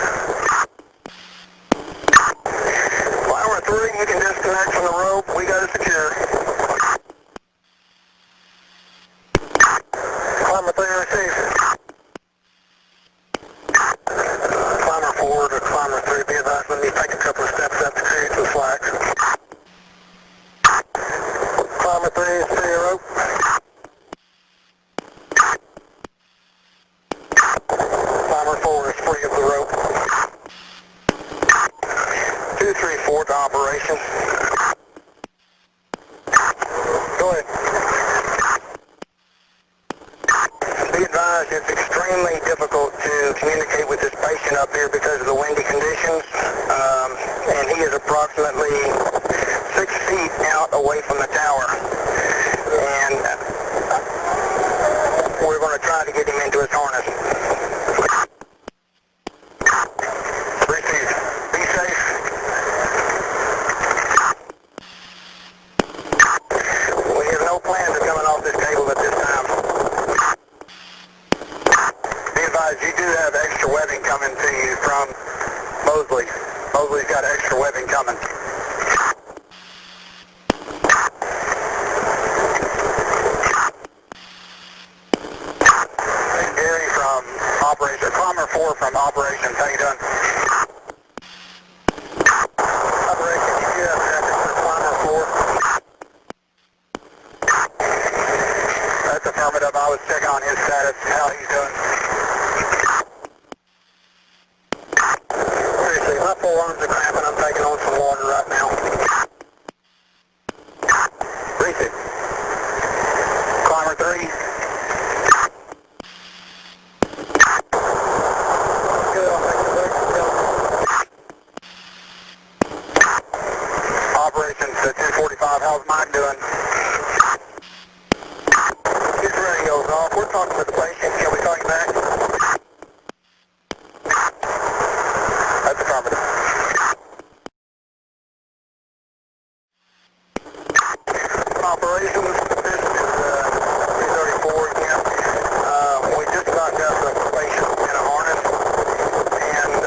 Climber 3, you can disconnect from the rope. We got it secure. Climber 3, you're safe. Climber 4 to climber 3, be advised, let me take a couple of steps up to create some slacks. Climber 3 is free of rope. Climber 4 is free of the rope. 234 to operation. Go ahead. Be advised, it's extremely difficult to communicate with this patient up here because of the windy conditions, and he is approximately 6 feet out away from the tower, and we're going to try to get him into his harness. Receive. Be safe. We have no plans of coming off this cable at this time. Be advised, you do have extra webbing coming to you from Mosley. Mosley's got extra webbing coming. Gary from Operation, Climber 4 from Operations, how you doing? Operation, you do have traffic for Climber 4. That's affirmative. I was checking on his status, how he's doing. Seriously, my forearms are cramping. I'm taking on some water right now. Receive. Climber 3. Good, I'll take the break. Operations to 245. How's Mike doing? His radio's off. We're talking with the patient. Can we call you back? That's affirmative. Operations, this is 334 again. We just got the patient in a harness, and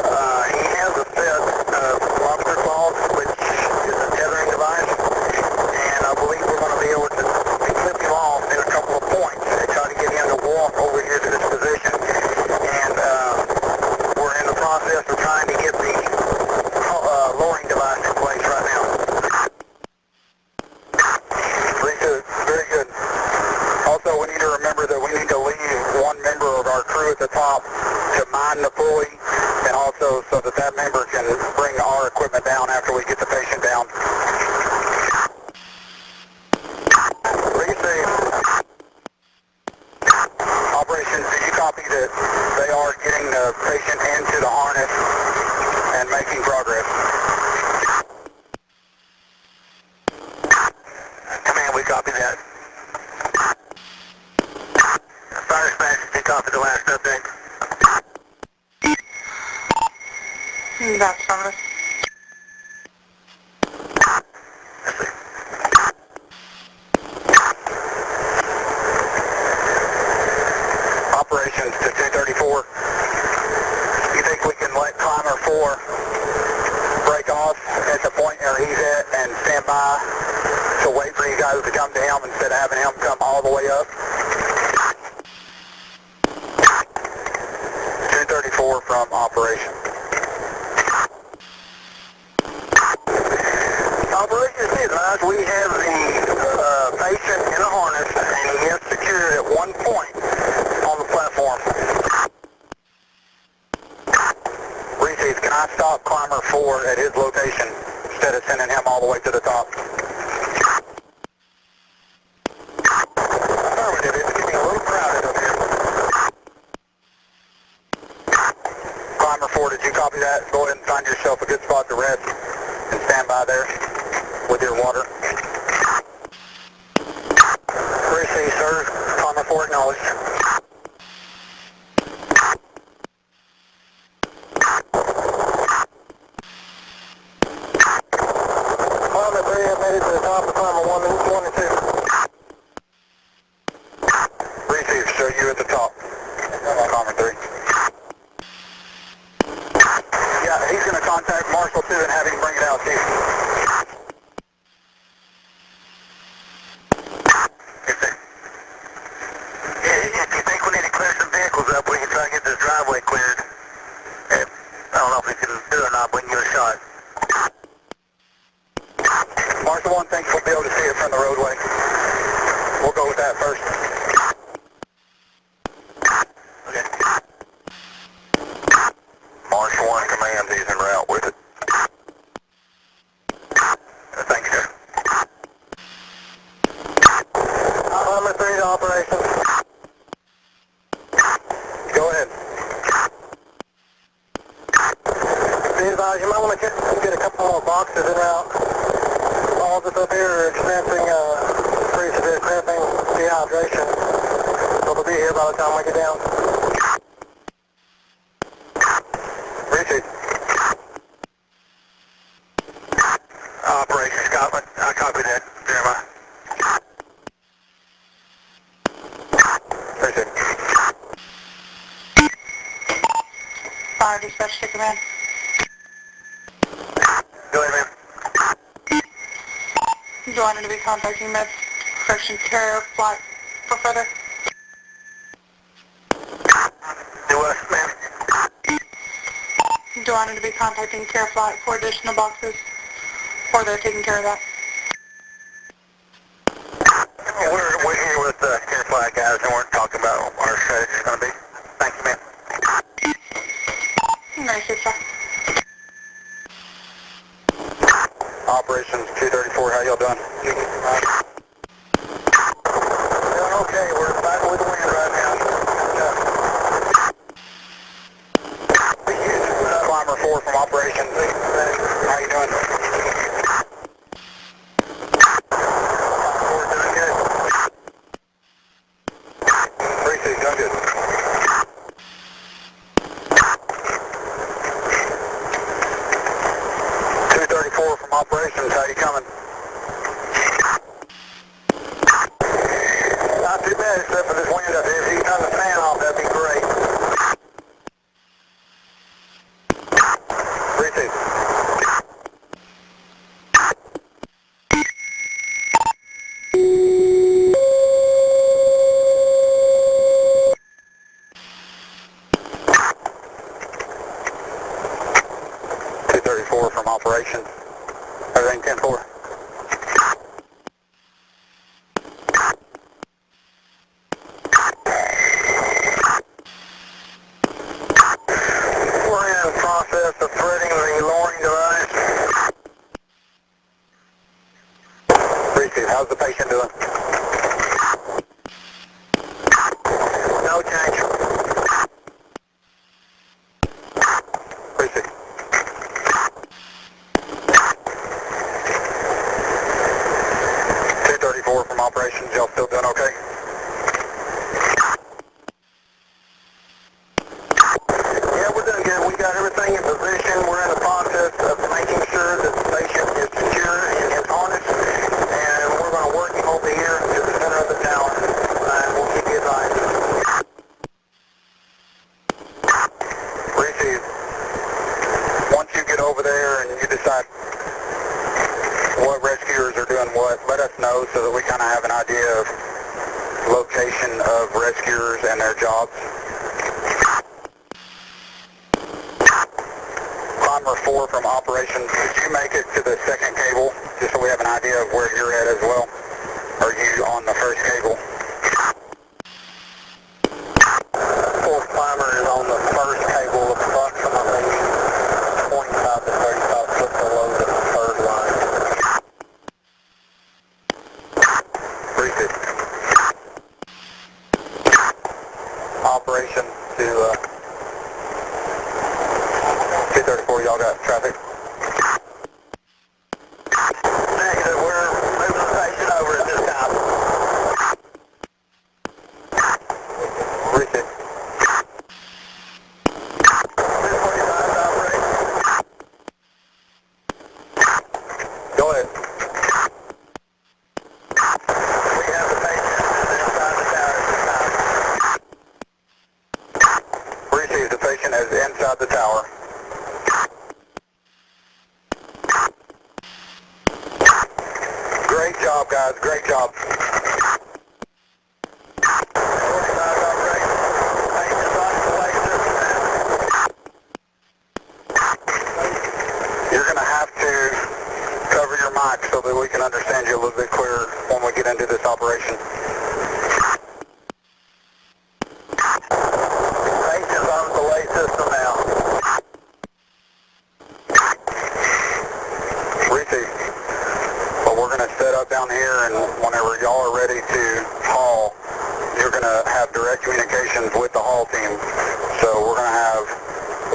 he has a set of lobster claws, which is a tethering device, and I believe we're going to be able to clip him off in a couple of points and try to get him to walk over here to this position. And we're in the process of trying to get the lowering device in place right now. Very good. Also, we need to remember that we need to leave one member of our crew at the top to mine the pulley, and also so that that member can bring our equipment down after we get the patient down. Receive. Operations, do you copy that they are getting the patient into the harness and making progress? Command, we copy that. Fire dispatch, you copy the last update? That's affirmative. Operations to 234. You think we can let Climber 4 break off at the point where he's at and stand by to wait for you guys to come to him instead of having him come all the way up? 234 from Operation. Operations be advised, we have the patient in a harness, and he is secured at one point on the platform. Receive, can I stop Climber 4 at his location instead of sending him all the way to the top? Affirmative, it's getting a little crowded up here. Climber 4, did you copy that? Go ahead and find yourself a good spot to rest and stand by there with your water. Receive, sir. Climber 4 acknowledged. Go ahead. Be advised, you might want to get a couple more boxes in route. All of us up here are experiencing pretty severe cramping, dehydration. So they'll be here by the time we get down. Receive. Operation Scotland. I copy that, Jeremiah. Receive. Fire dispatch to command. Go ahead, ma'am. Do I need to be contacting med correction carrier flight for further? Do what, ma'am? Do I need to be contacting care flight for additional boxes? Or they're taking care of that? We're here with the care flight guys and we're talking about what our strategy is going to be. Thank you, ma'am. Nice, sir. Operations 234, how y'all doing? Doing okay, we're back with the wind right now. Climber 4 from operations. How you doing? Climber 4 doing good. 3-6, doing good. 234 from operations, how you coming? Not too bad except for this wind up here. If you can turn the fan off, that'd be great. 3-2. From operations. Everything 10-4. We're in the process of threading the lowering device. 3-2, how's the patient doing? No change. 3-6. 234 from operations, y'all still doing okay? Yeah, we're doing good. We got everything in position. We're in the process of making sure that the patient is secure in his harness, and we're going to work him over here to the center of the tower, and we'll keep you advised. Receive. Once you get over there and you decide what rescuers are doing what, let us know so that we kind of have an idea of location of rescuers and their jobs. Climber 4 from operations, did you make it to the second cable, just so we have an idea of where you're at as well? Are you on the first cable? Fourth climber is on the first cable, approximately 25 to 35 foot below the third line. 3-6. Operation to 234, y'all got traffic? Negative, we're moving the patient over at this time. 3-6. 245 operate. Go ahead. We have the patient inside the tower at this time. Receive, the patient is inside the tower. Great job, guys. Great job. 45 operate. Patient's on the way system now. You're going to have to cover your mic so that we can understand you a little bit clearer when we get into this operation. Patient's on the delay system now. Receive. But we're going to set up down here, and whenever y'all are ready to haul, you're going to have direct communications with the haul team. So we're going to have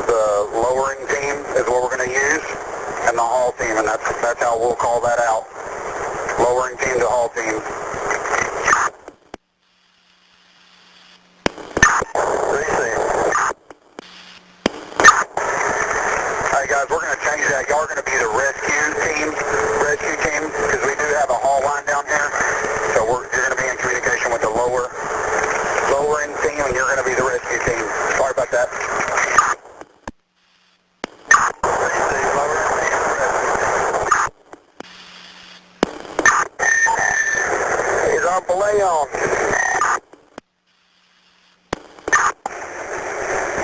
the lowering team is what we're going to use, and the haul team, and that's how we'll call that out. Lowering team to haul team. Alright guys, we're going to change that. Y'all are going to be the rescue team, because we do have a haul line down here. So you're going to be in communication with the lowering team, and you're going to be the rescue team. Sorry about that. He's on belay on.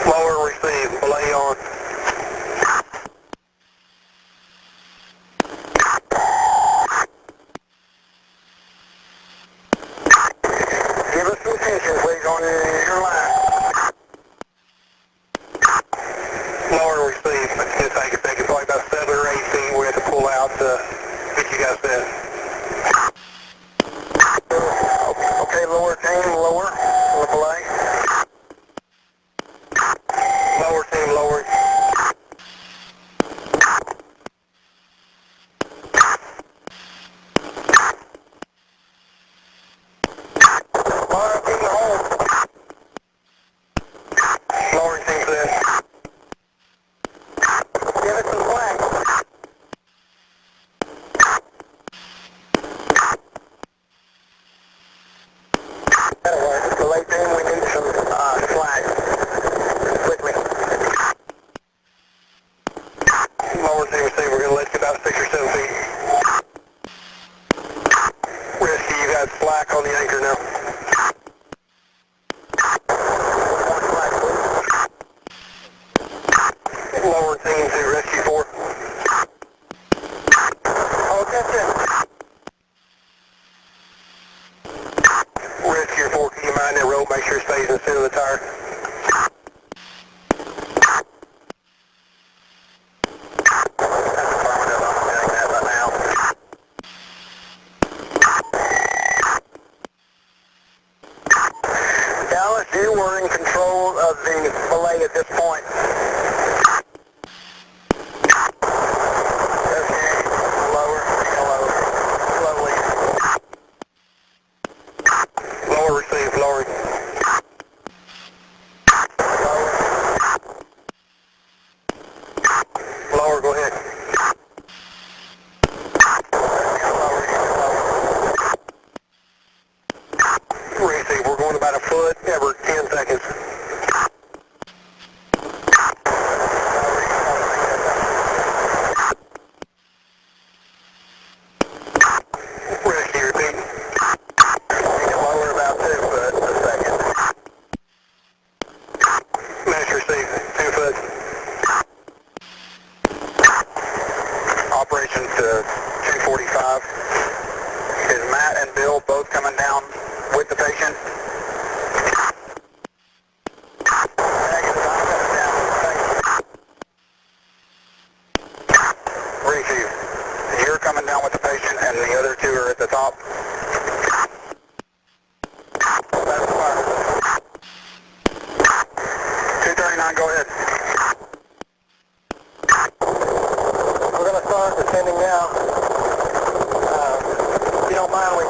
Lower receive, belay on. Give us some attention, please, on your line. Lower receive. It's going to take us like about 7 or 8 feet. We have to pull out to get you guys set. Okay, lower team, lower. On the belay. Lower team, lower. Lower team, hold. Lower team, set. Give it some slack. That'll work. The late team, we need some slack. Quickly. Lower team, we're going to let you about 6 or 7 feet. Rescue, you got slack on the anchor now. Lower team to rescue 4. Oh, that's it. Rescue 4, can you mind that rope? Make sure it stays in the center of the tire. Dallas, you were in control of the belay at this point. Okay, lower, slowly. Lower receive, lowering. Lower, go ahead. Receive, we're going about a foot every 10 seconds. Rescue, repeat. You can lower about 2 foot a second. Mash receive, 2 foot. Operation to 245. Is Matt and Bill both coming down with the patient? Negative, I'm coming down with the patient. Receive. You're coming down with the patient and the other 2 are at the top? That's fine. 239, go ahead. We're going to start descending now. If you don't mind, we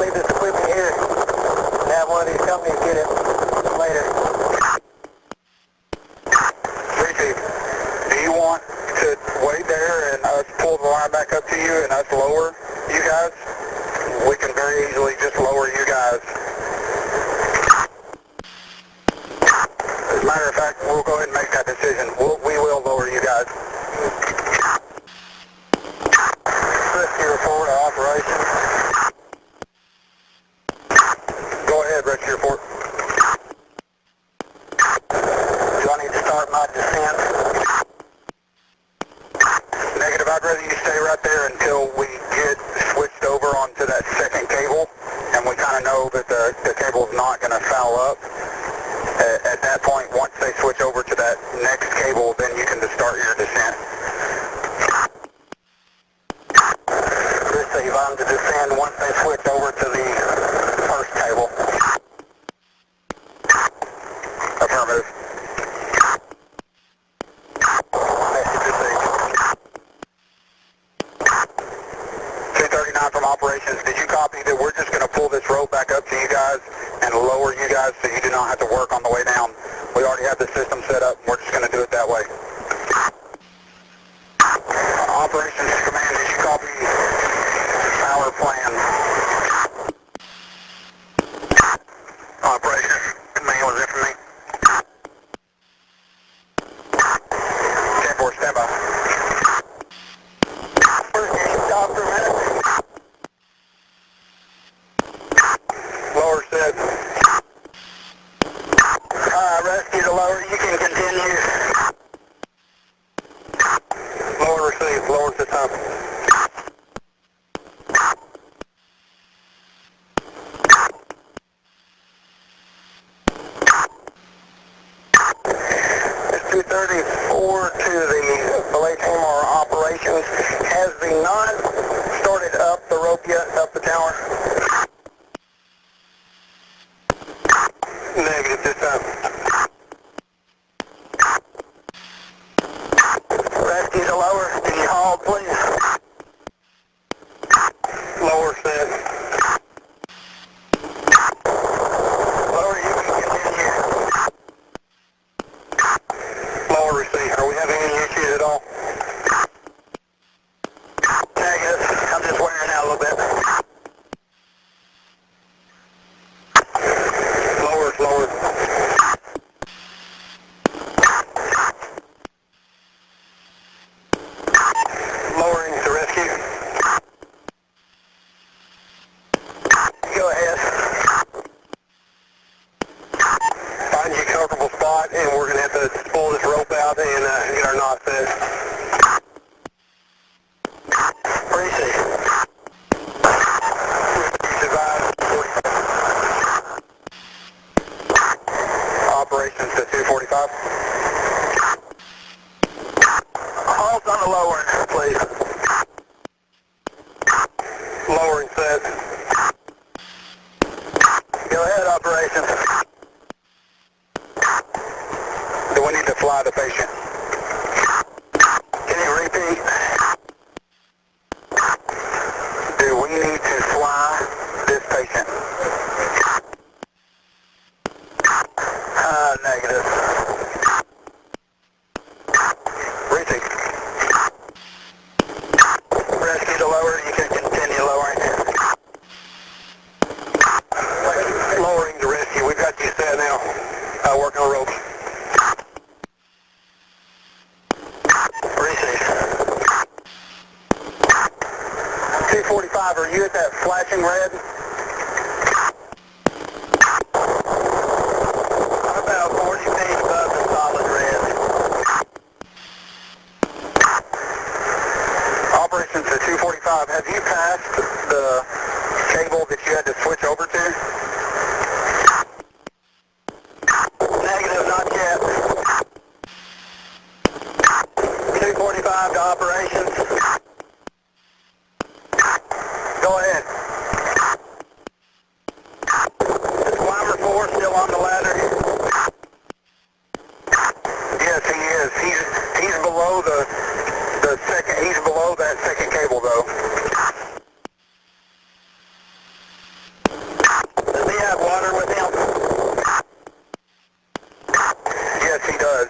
leave this equipment here and have one of these companies get it later. Receive. Do you want to wait there and us pull the line back up to you and us lower you guys? We can very easily just lower you guys. As a matter of fact, we'll go ahead and make that decision. We will lower you guys. Rescue report, operation. Go ahead, rescue report. Do I need to start my descent? Negative, I'd rather you stay right there until we get switched over onto that second cable, and we kind of know that the cable's not going to foul up. At that point, once they switch over to that next cable, then you can just start your descent. Receive, I'm to descend once they switch over to the first cable. Affirmative. Message received. 239 from operations. Did you copy that we're just going to pull this rope back up to you guys and lower you guys so you do not have to work on the way down? We already have the system set up and we're just going to do it that way. Operations Command, did you copy our plan? Operations Command, was it from me? 10-4, stand by. Stop for a minute. Lower said. Rescue to lower, you can continue. Lower received, lower system. It's 234 to the belay team or operations. Has the knot started up the rope yet, up the tower? Negative this time. Rescue to lower, can you haul please? Lower set. Lower, you can continue. Lower receive. Are we having any issues at all? Negative. I'm just wearing out a little bit. Lower, lower. Lowering to rescue. Go ahead. Find you a comfortable spot and we're going to have to pull this rope out and get our knot set. Appreciate it. Operations to 245. Halt on the lowering, please. Lowering set. Go ahead, operations. Do we need to fly the patient? Can you repeat? Do we need to fly this patient? Negative. Repeat. Rescue to lower, you can continue lowering. Lowering to rescue, we've got you set now. Working on ropes. Receive. 245, are you at that flashing red? I'm about 40 feet above the solid red. Operations to 245, have you passed the cable that you had to switch over to? Negative, not yet. 245 to operations. Go ahead. Is climber 4 still on the ladder? Yes, he is. He's below the second. He's below that second cable, though. Does he have water with him? Yes, he does.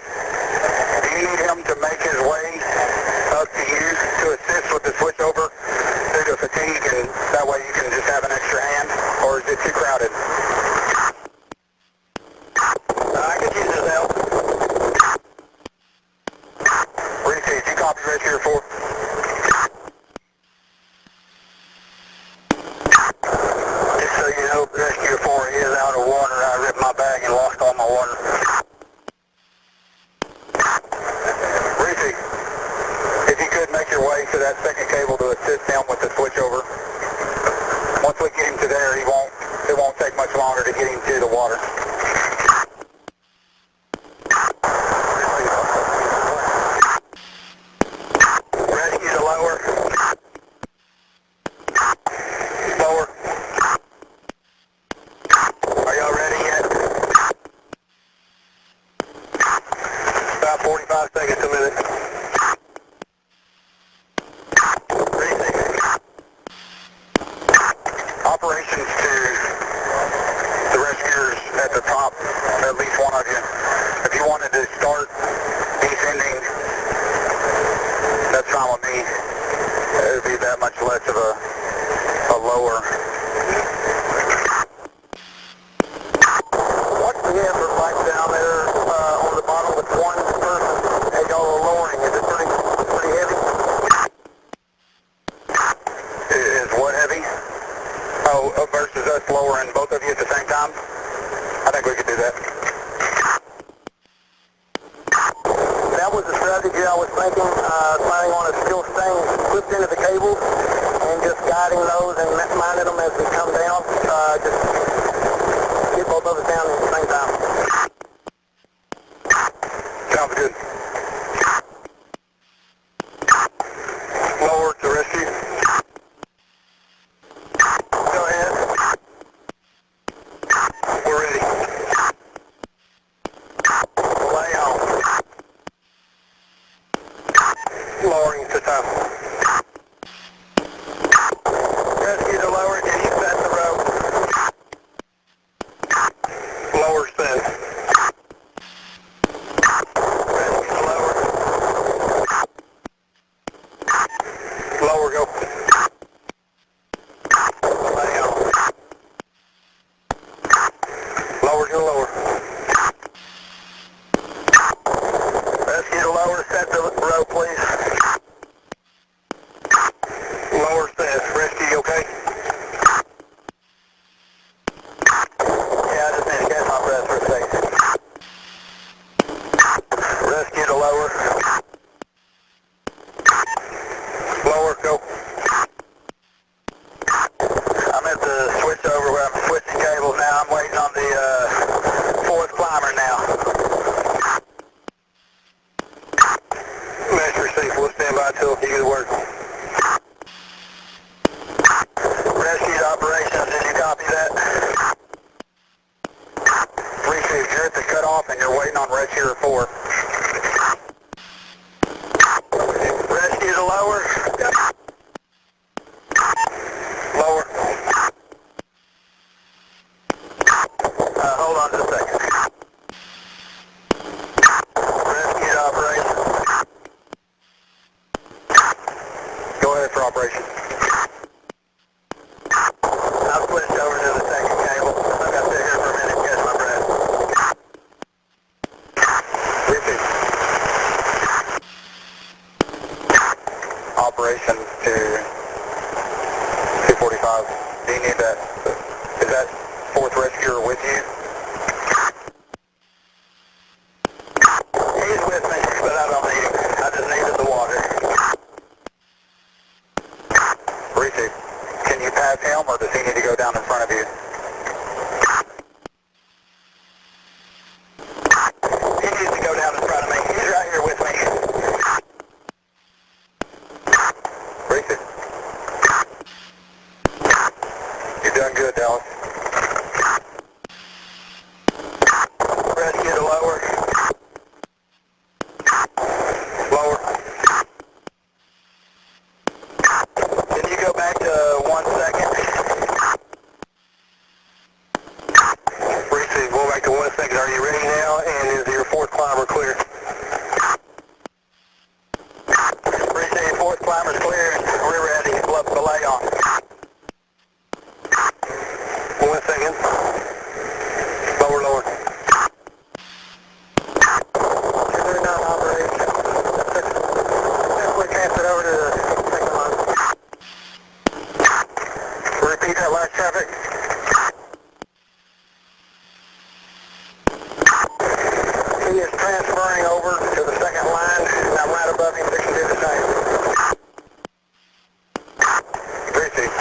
Do you need him to make his way up to you to assist with the switchover due to fatigue, and that way you can just have an extra hand, or is it too crowded? I could use his help. Reese, did you copy Rescue 4? Just so you know, Rescue 4 is out of water. I ripped my bag and lost all my water. Reese, if you could make your way to that second cable to assist him with the switchover. Once we get him to there, it won't take much longer to get him to the water. Rescue to lower. Lower. Are y'all ready yet? About 45 seconds a minute. Operations to the rescuers at the top, at least one of you. If you wanted to start descending, that's fine with me. It would be that much less of a lower. What's the effort like down there on the bottom with one person as y'all are lowering? Is it pretty heavy? Is what heavy? Oh, versus us lowering both of you at the same time? I think we could do that. That was the strategy I was thinking, planning on it still staying clipped into the cables and just guiding those and minding them as we come down. Just get both of us down at the same time. Sounds good. Lower to rescue. Go ahead. We're ready. Lay on. Lowering to top. Rescue to lower. Can you set the rope? Lower set. Rescue to lower. Lower, go. Lay on. Lower to lower. Rescue to lower. Set the rope, please. Lower set. Rescue, you okay? Yeah, I just need to catch my breath for a second. Rescue to lower. Lower, go. I'm at the switch over where I'm switching cables now. I'm waiting on the fourth climber now. Mesh receive. We'll stand by till you get to work. Rescue to operations. Did you copy that? Receive. You're at the cutoff and you're waiting on rescue 4. Rescue to lower. Lower. Hold on just a second. Rescue to operation. Go ahead for operation. I've switched over to the second cable. I've got to sit here for a minute and catch my breath. Repeat. Operation to 245. Do you need that? Is that fourth rescuer with you? He's with me, but I don't need him. I just needed the water. Receive. Can you pass him, or does he need to go down in front of you? He needs to go down in front of me. He's right here with me. Receive. You're doing good, Dallas. Rescue to lower. Lower. Can you go back to 1 second? Receive. Go back to 1 second. Are you ready now? And is your fourth climber clear? Receive. Fourth climber's clear. We're ready. Belay on. 1 second. Lower, lower. You're doing that operation. We transferred over to the second line. Repeat that last traffic. He is transferring over to the second line, and I'm right above him, fixing to do the same. Receive.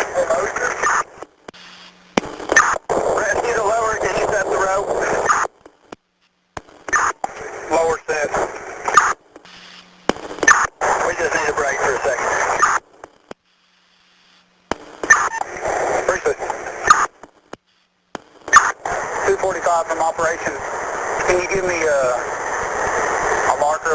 Rescue to lower, can you set the rope? Lower set. We just need a break for a second. Receive. 245 from operations. Can you give me a marker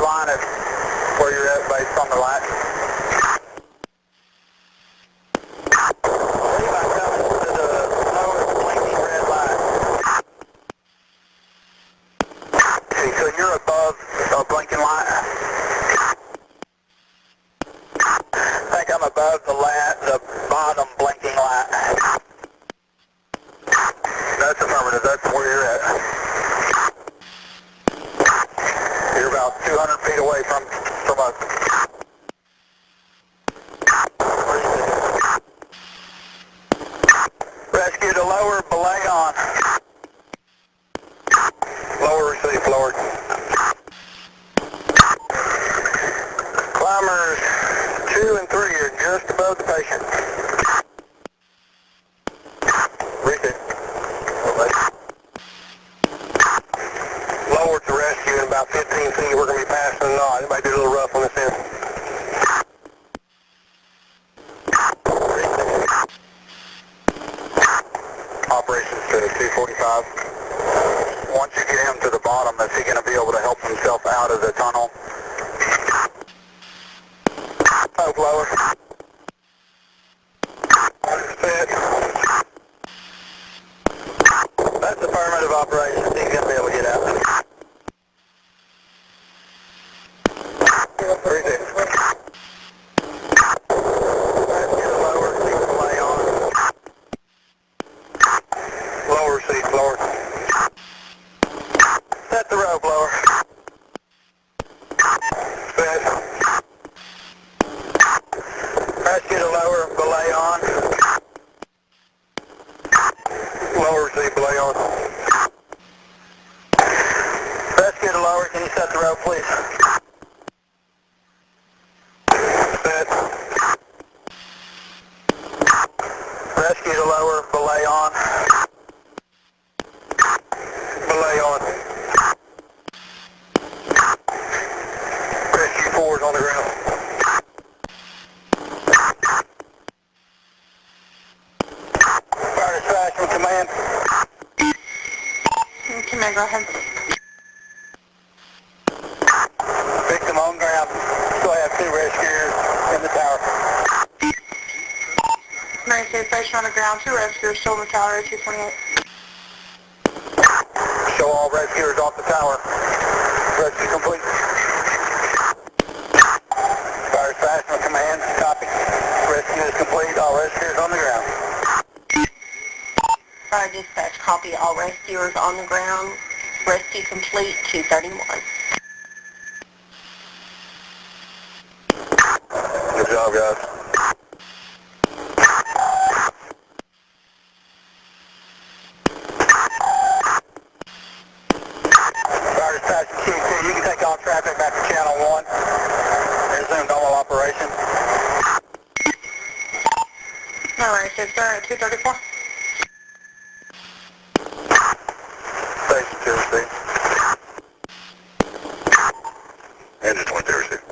about 200 feet away from us. Rescue to lower, belay on. Lower, receive, lower. Climbers 2 and 3 are just above the patient. Receive. Lower to rescue in about 15 feet. We're going to be passing the knot. It might be a little rough on this end. Operations to 245. Once you get him to the bottom, is he going to be able to help himself out of the tunnel? Hope lower. Fit. That's affirmative operations. He's going to be able to get out. 3-6. Lower, seat belay on. Lower seat, lower. Set the rope lower. Set. Rescue to lower, belay on. Lower seat, belay on. Rescue to lower, can you set the rope please? Set. Rescue to lower, belay on. Belay on. Rescue 4 is on the ground. Fire dispatch from command. Command, go ahead. Victim on ground. Still have 2 rescuers in the tower. Emergency patient on the ground, 2 rescuers still in the tower, 228. Show all rescuers off the tower. Rescue complete. Fire dispatch from command. Copy. Rescue is complete. All rescuers on the ground. Fire dispatch, copy all rescuers on the ground. Rescue complete, 231. Good job, guys. Fire dispatch Q2, you can take all traffic back to channel 1. Resume normal operation. Alright, so sir, at 234. Station 2, receive. Engine 22, receive.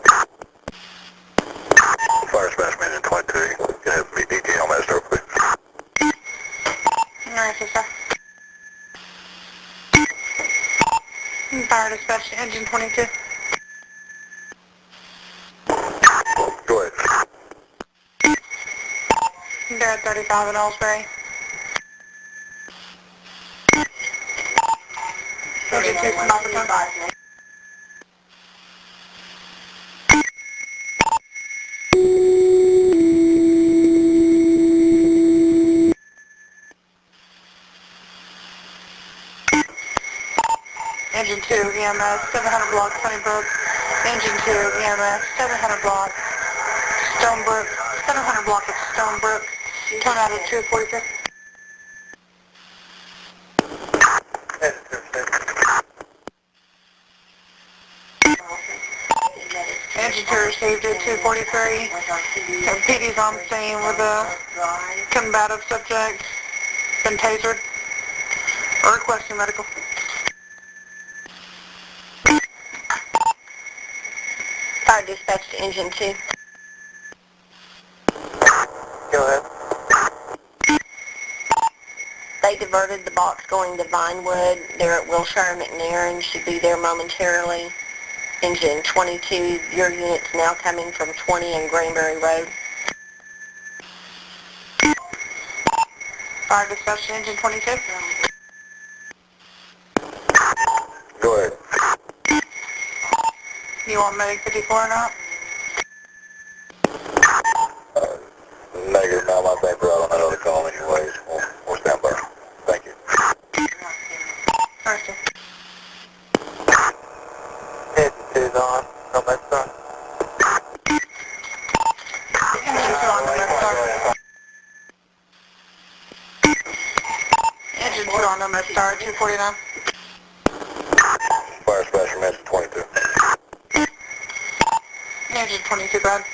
Fire dispatch engine 22, you can have me DT on that stroke, please. Alright, so sir. Fire dispatch to engine 22. Go ahead. They're at 35 in Ellsbury. Engine 2 from Burleson. Engine 2 EMS 700 block Sunnybrook. Engine 2 EMS 700 block Stonebrook. 700 block of Stonebrook. Turn out at 243. Engine 2 received at 243. And PD's on scene with a combative subject. Been tasered. Requesting medical. Fire dispatch to engine 2. Go ahead. They diverted the box going to Vinewood. They're at Wilshire McNairn. Should be there momentarily. Engine 22, your unit's now coming from 20 and Granbury Road. Fire dispatch to engine 22. Go ahead. You want medic 54 or not? Negative, now my bank route on that other call anyways. We'll stand by. Thank you. Alright, sir. Engine 2, is on. No MedStar. Engine 2 on the MedStar. Engine 2 on the MedStar, 249. Fire Special Message 22. Engine 22, go ahead.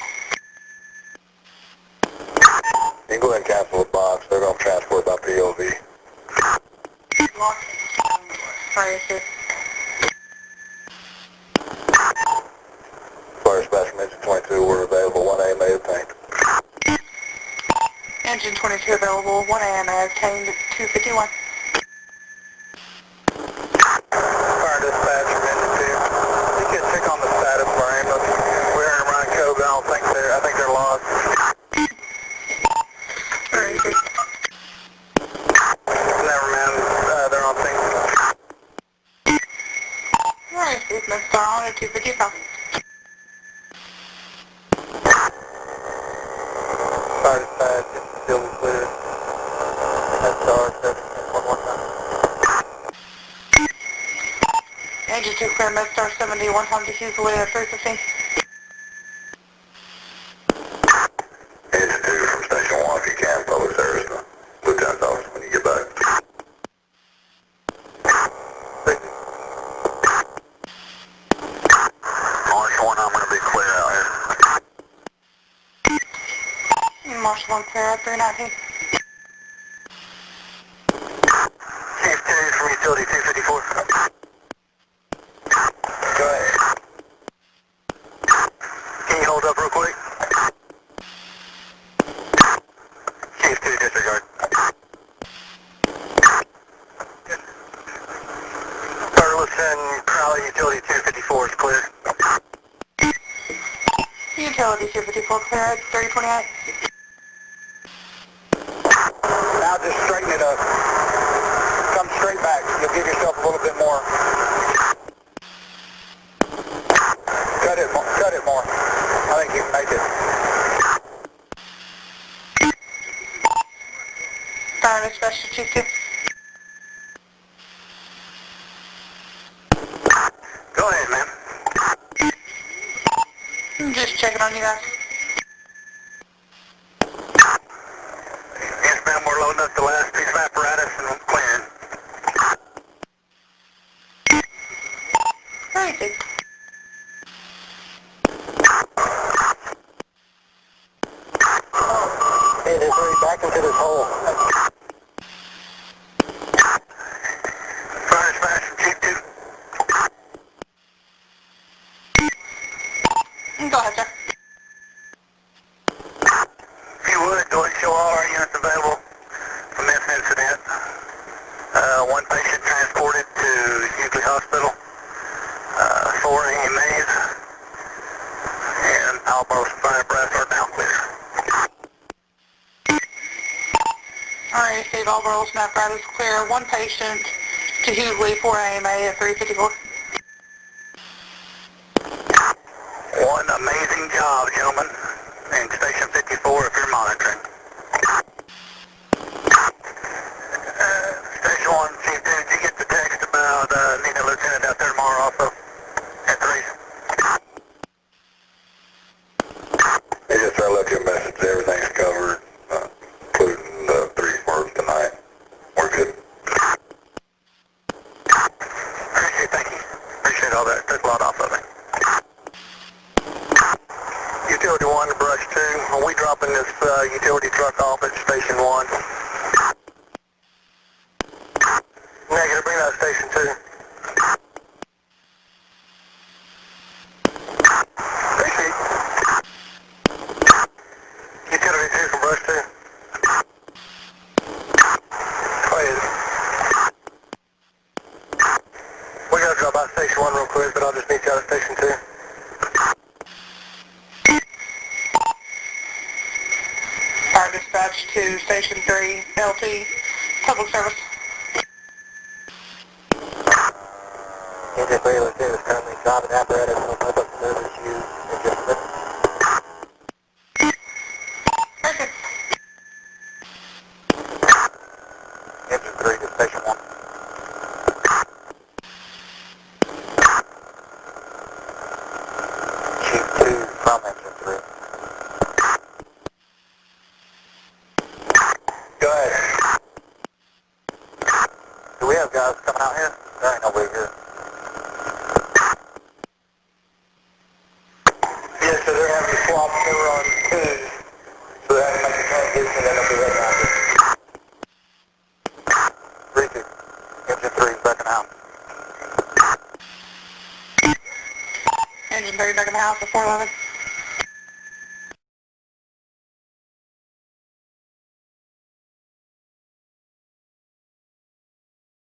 You can go ahead and cancel the box. They're going to transport by POV. Sorry, issue. Fire Special Message 22, we're available 1 a.m. obtained. Engine 22 available, 1 a.m. obtained at 251. Fire Dispatch from Engine 2. You can check on the status of our ambulance. We're in around Kobe. I think they're lost. Sorry, issue. Never mind. They're on scene. Alright, this MedStar on at 255. Fire Dispatch, it's still clear. MedStar 711. Engine 2 clear, MedStar 71, time to Hughley at 315. Engine 2 from Station 1 if you can, public service. Lieutenant's office when you get back. Marshal 1, I'm going to be clear out here. Marshal 1 clear at 319. Chief 2 from Utility 254. Go ahead. Can you hold up real quick? Chief 2, disregard. Burleson, Crowley, Utility 254 is clear. Utility 254 clear at 328. Now just straighten it up. Come straight back. You'll give yourself a little bit more. Cut it more. I think you can make it. Fire Dispatch to Chief 2. Go ahead, man. I'm just checking on you guys. Yes, ma'am, we're loading up the last piece of apparatus and clearing. Very good. It is right back into this hole. Fire Dispatch from Chief 2. Go ahead, sir. If you would, go ahead and show all our units available from this incident. One patient transported to Hughley Hospital, 4 EMAs, and all Burleson fire apparatus are now clear. Alright, Steve, all Burleson apparatus clear. One patient to Hughley, 4 AMA at 354. One amazing job, gentlemen, in Station 54 if you're monitoring. Station 1, Chief 2, did you get the text about needing a lieutenant out there tomorrow also? At 3? They just left you a message. Everything's covered, including the 3 smurfs tonight. We're good. Thank you. Appreciate all that. Took a lot off of me. Utility 1 to Brush 2. Are we dropping this utility truck off at Station 1? Negative, bring that to Station 2. Appreciate it. Utility 2 from Brush 2. Go ahead. We gotta drop out Station 1 real quick, but I'll just meet you out at Station 2. Fire Dispatch to Station 3, LT, public service. Engine 3 Lieutenant is currently dropping apparatus and will pick up service used in just a minute. Very good. Engine 3 to Station 1. shoot 2 from engine 3. Go ahead. Do we have guys coming out here? There ain't nobody here. Yeah, so they're having to swap over on 2s, so they have to make a transition, then they'll be heading out here. 3-2. Engine 3 is back in the house. Engine 3 back in the house at 411.